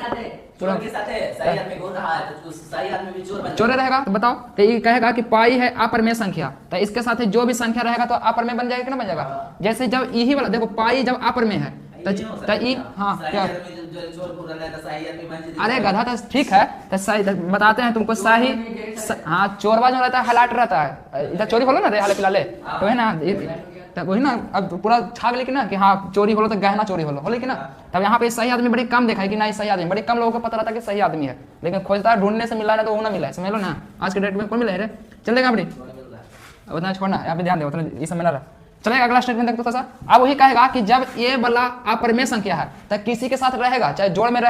साथ है, सही आदमी बोल रहा है तो सही आदमी भी चोर रहेगा। तो बताओ, तो ये कहेगा कि पाई है अपरिमेय संख्या, तो इसके साथ जो भी संख्या रहेगा तो अपरिमेय बन जाएगा कि ना बन जाएगा। जैसे जब यही वाला देखो पाई जब अपरिमेय है तो हाँ क्या, अरे गधा तो ठीक है, तो सही बताते हैं तुमको, सही हाँ चोरवा जो रहता है हालाट रहता है, इधर चोरी बोलो ना रे हाल फिलहाल, तो है ना, तब वही ना, अब पूरा छाग लेकिन ना कि हाँ चोरी हो लो तो गहना चोरी हो लो लेकिन ना, तब यहाँ पे सही आदमी बड़ी कम देखा है कि ना सही आदमी, बड़ी कम लोगों को पता रहता है कि सही आदमी है, लेकिन खोजता है ढूंढने से मिला है तो वो ना मिला है। समझ लो ना, आज के डेट में कौन मिला है रे, चलेगा बड़ी उतना छोड़ना, यहाँ पे ध्यान दे उतना ये समय ना रहा। चलेगा अगला स्टेटमेंट देखो सा। अब वही कहेगा कि जब ये वाला अपरिमेय संख्या है तो किसी के साथ रहेगा, चाहे जोड़ में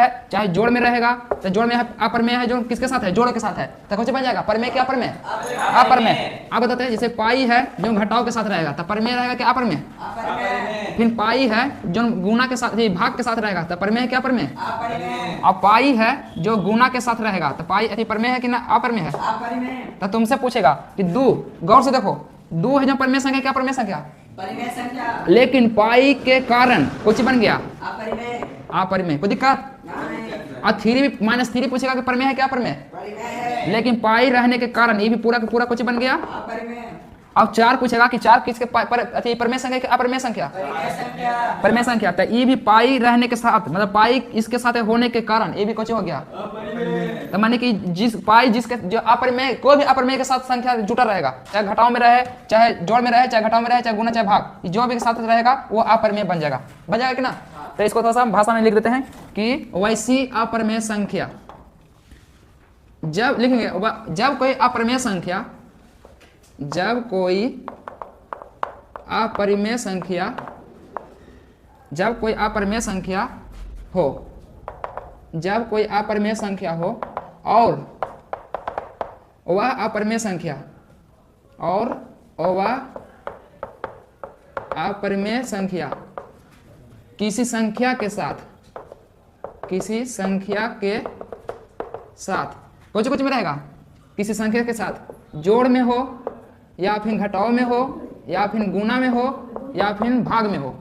रहेगा, तो जोड़ में अपरिमेय है जो किसके साथ है, जोड़ के साथ है, तो कौन बन जाएगा, परिमेय क्या अपरिमेय, अपरिमेय। आप बताते हैं जैसे पाई है जो घटाव के साथ रहेगा तो परिमेय रहेगा क्या, अपरिमेय। फिर पाई है जो गुना के साथ भाग के साथ रहेगा तो परिमेय क्या, अपरिमेय। अब पाई है जो गुना के साथ रहेगा तो पाई परिमेय है कि ना, अपरिमेय है। तो तुमसे पूछेगा कि दो, गौर से देखो, दो है जो परिमेय संख्या क्या, परिमेय संख्या, लेकिन पाई के कारण कुछ बन गया अपरिमेय। कोई दिक्कत? और -3 पूछेगा कि परिमेय है क्या, परिमेय, लेकिन पाई रहने के कारण ये भी पूरा का पूरा कुछ बन गया। अब 4 पूछेगा कि 4 किसके परिमेय संख्या क्या, अपरिमेय संख्या, परिमेय संख्या, तो ये भी पाई रहने के साथ, मतलब पाई इसके साथ होने के कारण ये भी कुछ हो गया। तो माने कि जिसके जो अपरिमेय, कोई भी अपरिमेय के साथ संख्या जुटा रहेगा, चाहे घटाव में रहे, चाहे जोड़ में रहे, चाहे घटाव में रहे, चाहे गुना, चाहे भाग, जो भी के साथ रहेगा वो अपरिमेय बन जाएगा कि ना। तो इसको थोड़ा सा भाषा में लिख देते हैं कि वैसी अपरिमेय संख्या, जब लिखेंगे जब कोई अपरिमेय संख्या और वह अपरिमेय संख्या किसी संख्या के साथ कुछ में रहेगा, किसी संख्या के साथ जोड़ में हो या फिर घटाव में हो या फिर गुना में हो या फिर भाग में हो।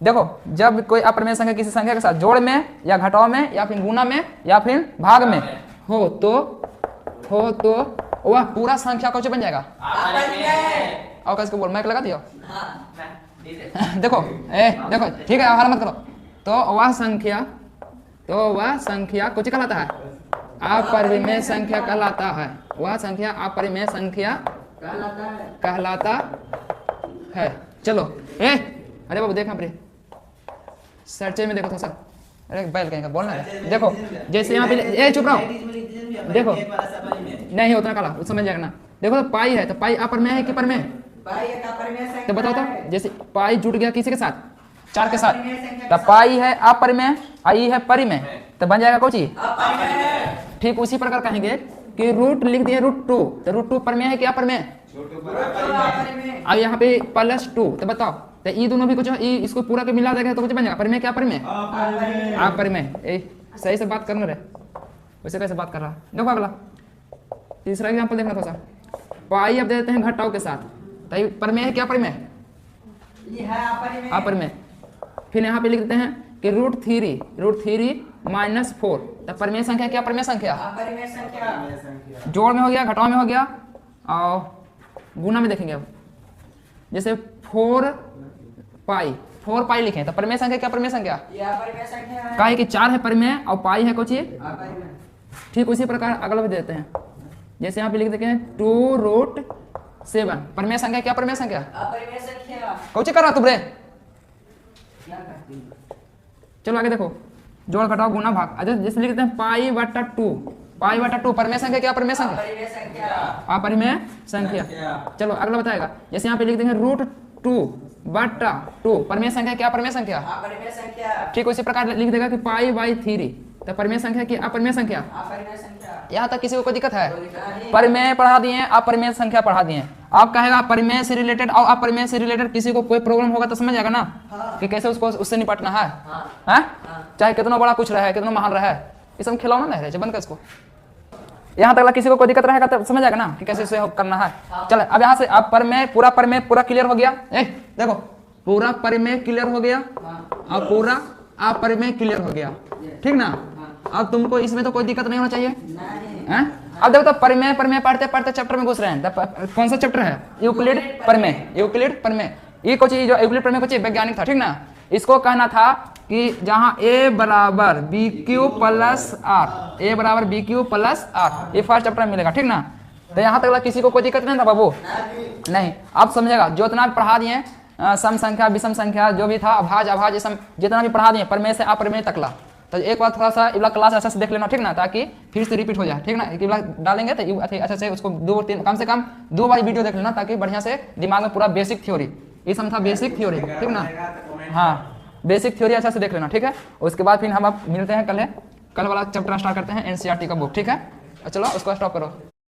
देखो जब कोई अपरिमेय संख्या किसी संख्या के साथ जोड़ में या घटाव में या फिर गुना में या फिर भाग में हो तो वह पूरा संख्या कौन बन जाएगा, और कैसे बोल, मैं लगा दियो देखो देखो ठीक है, हार मत करो। तो वह संख्या कुछ कहलाता है, अपरिमेय संख्या कहलाता है। वह संख्या अपरिमेय संख्या कहलाता है। चलो अरे बाबू देखा अपने सर्चे में देखो तो सर, अरे बैल कहीं का बोलना है। देखो जैसे यहाँ पे चुप रहो, देखो नहीं उतना काला समझ जाएगा ना। देखो तो पाई है, तो पाई अपरिमेय है कि परिमेय? तो बताओ तो, जैसे पाई जुट गया किसी के साथ, 4 के साथ, तो पाई है अपरिमेय, आई है परिमेय, तो बन जाएगा कोची। ठीक उसी प्रकार कहेंगे कि रूट लिख दिए √2, तो √2 परिमेय है कि अपरिमेय? अब यहाँ पे +2, तो बताओ तो ये दोनों भी कुछ इसको पूरा के मिला देगा तो कुछ बन जाएगा परिमेय क्या परिमेय? अपरिमेय। सही से बात करना रे, वैसे कैसे बात कर रहा। देखो अगला तीसरा एग्जांपल देखना थोड़ा सा। पाई अब दे देते हैं घटाओ के साथ, तो परिमेय है क्या परिमेय? अपरिमेय। फिर यहाँ पे लिख देते हैं कि √3 -4, तो परिमेय संख्या क्या परिमेय संख्या? जोड़ में हो गया, घटाओ में हो गया, और गुना में देखेंगे। अब जैसे 4 पाई लिखे तो परिमेय संख्या क्या परिमेय संख्या? का है कि 4 है परिमेय और पाई है कुछ। ठीक उसी प्रकार अगला भी देते हैं, जैसे यहाँ पे लिख देते हैं 2√7, परिमेय संख्या क्या परिमेय संख्या? कौन कर रहा तुम रे? चलो आगे देखो, जोड़ घटाओ गुना भाग। अच्छा जैसे लिखते हैं पाई/2 परिमेय संख्या क्या परिमेय संख्या? अपरिमेय संख्या। चलो अगला बताएगा, जैसे यहाँ पे लिख देंगे √2/2, परिमेय संख्या क्या परिमेय संख्या? ठीक उसी प्रकार लिख देगा कि पाई/3, तो परिमेय संख्या की अपरिमेय संख्या। यहाँ तक किसी को कोई दिक्कत है? परिमेय पढ़ा दिए, अपरिमेय संख्या पढ़ा दिए। आप कहेगा परिमेय से रिलेटेड और अपरिमेय से रिलेटेड किसी को कोई प्रॉब्लम होगा तो समझ जाएगा ना कि कैसे उसको उससे निपटना है। चाहे कितना बड़ा कुछ रहे, कितना महान रहे, ये सब खिलौना नहीं रहे, बंद कर इसको। यहाँ तक किसी को कोई दिक्कत रहेगा तो समझ जाएगा ना कि कैसे उसे करना है। चलो अब यहाँ से आप परिमेय पूरा क्लियर हो गया। देखो पूरा परिमेय क्लियर हो गया और पूरा अपरिमेय क्लियर हो गया, ठीक ना। अब तुमको इसमें तो कोई दिक्कत नहीं होना चाहिए। अब देखो तो परिमेय पढ़ते पढ़ते चैप्टर में घुस रहे हैं। कौन सा चैप्टर है? यूक्लिड परिमेय। ये कुछ जो यूक्लिड परिमेय कुछ वैज्ञानिक था, ठीक ना। इसको कहना था कि जहां a = BQ + R, ये फर्स्ट चैप्टर में मिलेगा, ठीक ना। तो यहाँ तक किसी को कोई दिक्कत नहीं था बाबू? नहीं। आप समझेगा जो इतना पढ़ा दिए, सम संख्या विषम संख्या जो भी था, अभाज्य अभाज्य सम जितना भी पढ़ा दिए परिमेय से अपरिमेय तकला, तो एक बार थोड़ा सा इबला क्लास अच्छे से देख लेना, ठीक ना, ताकि फिर से रिपीट हो जाए, ठीक ना। इबला डालेंगे तो अच्छे से उसको कम से कम 2 बार वीडियो देख लेना, ताकि बढ़िया से दिमाग में पूरा बेसिक थ्योरी, ये सब था बेसिक थ्योरी, ठीक ना। हाँ बेसिक थ्योरी अच्छा से देख लेना, ठीक है। उसके बाद फिर हम अब मिलते हैं कल वाला चैप्टर स्टार्ट करते हैं NCERT का बुक, ठीक है। चलो उसको स्टॉप करो।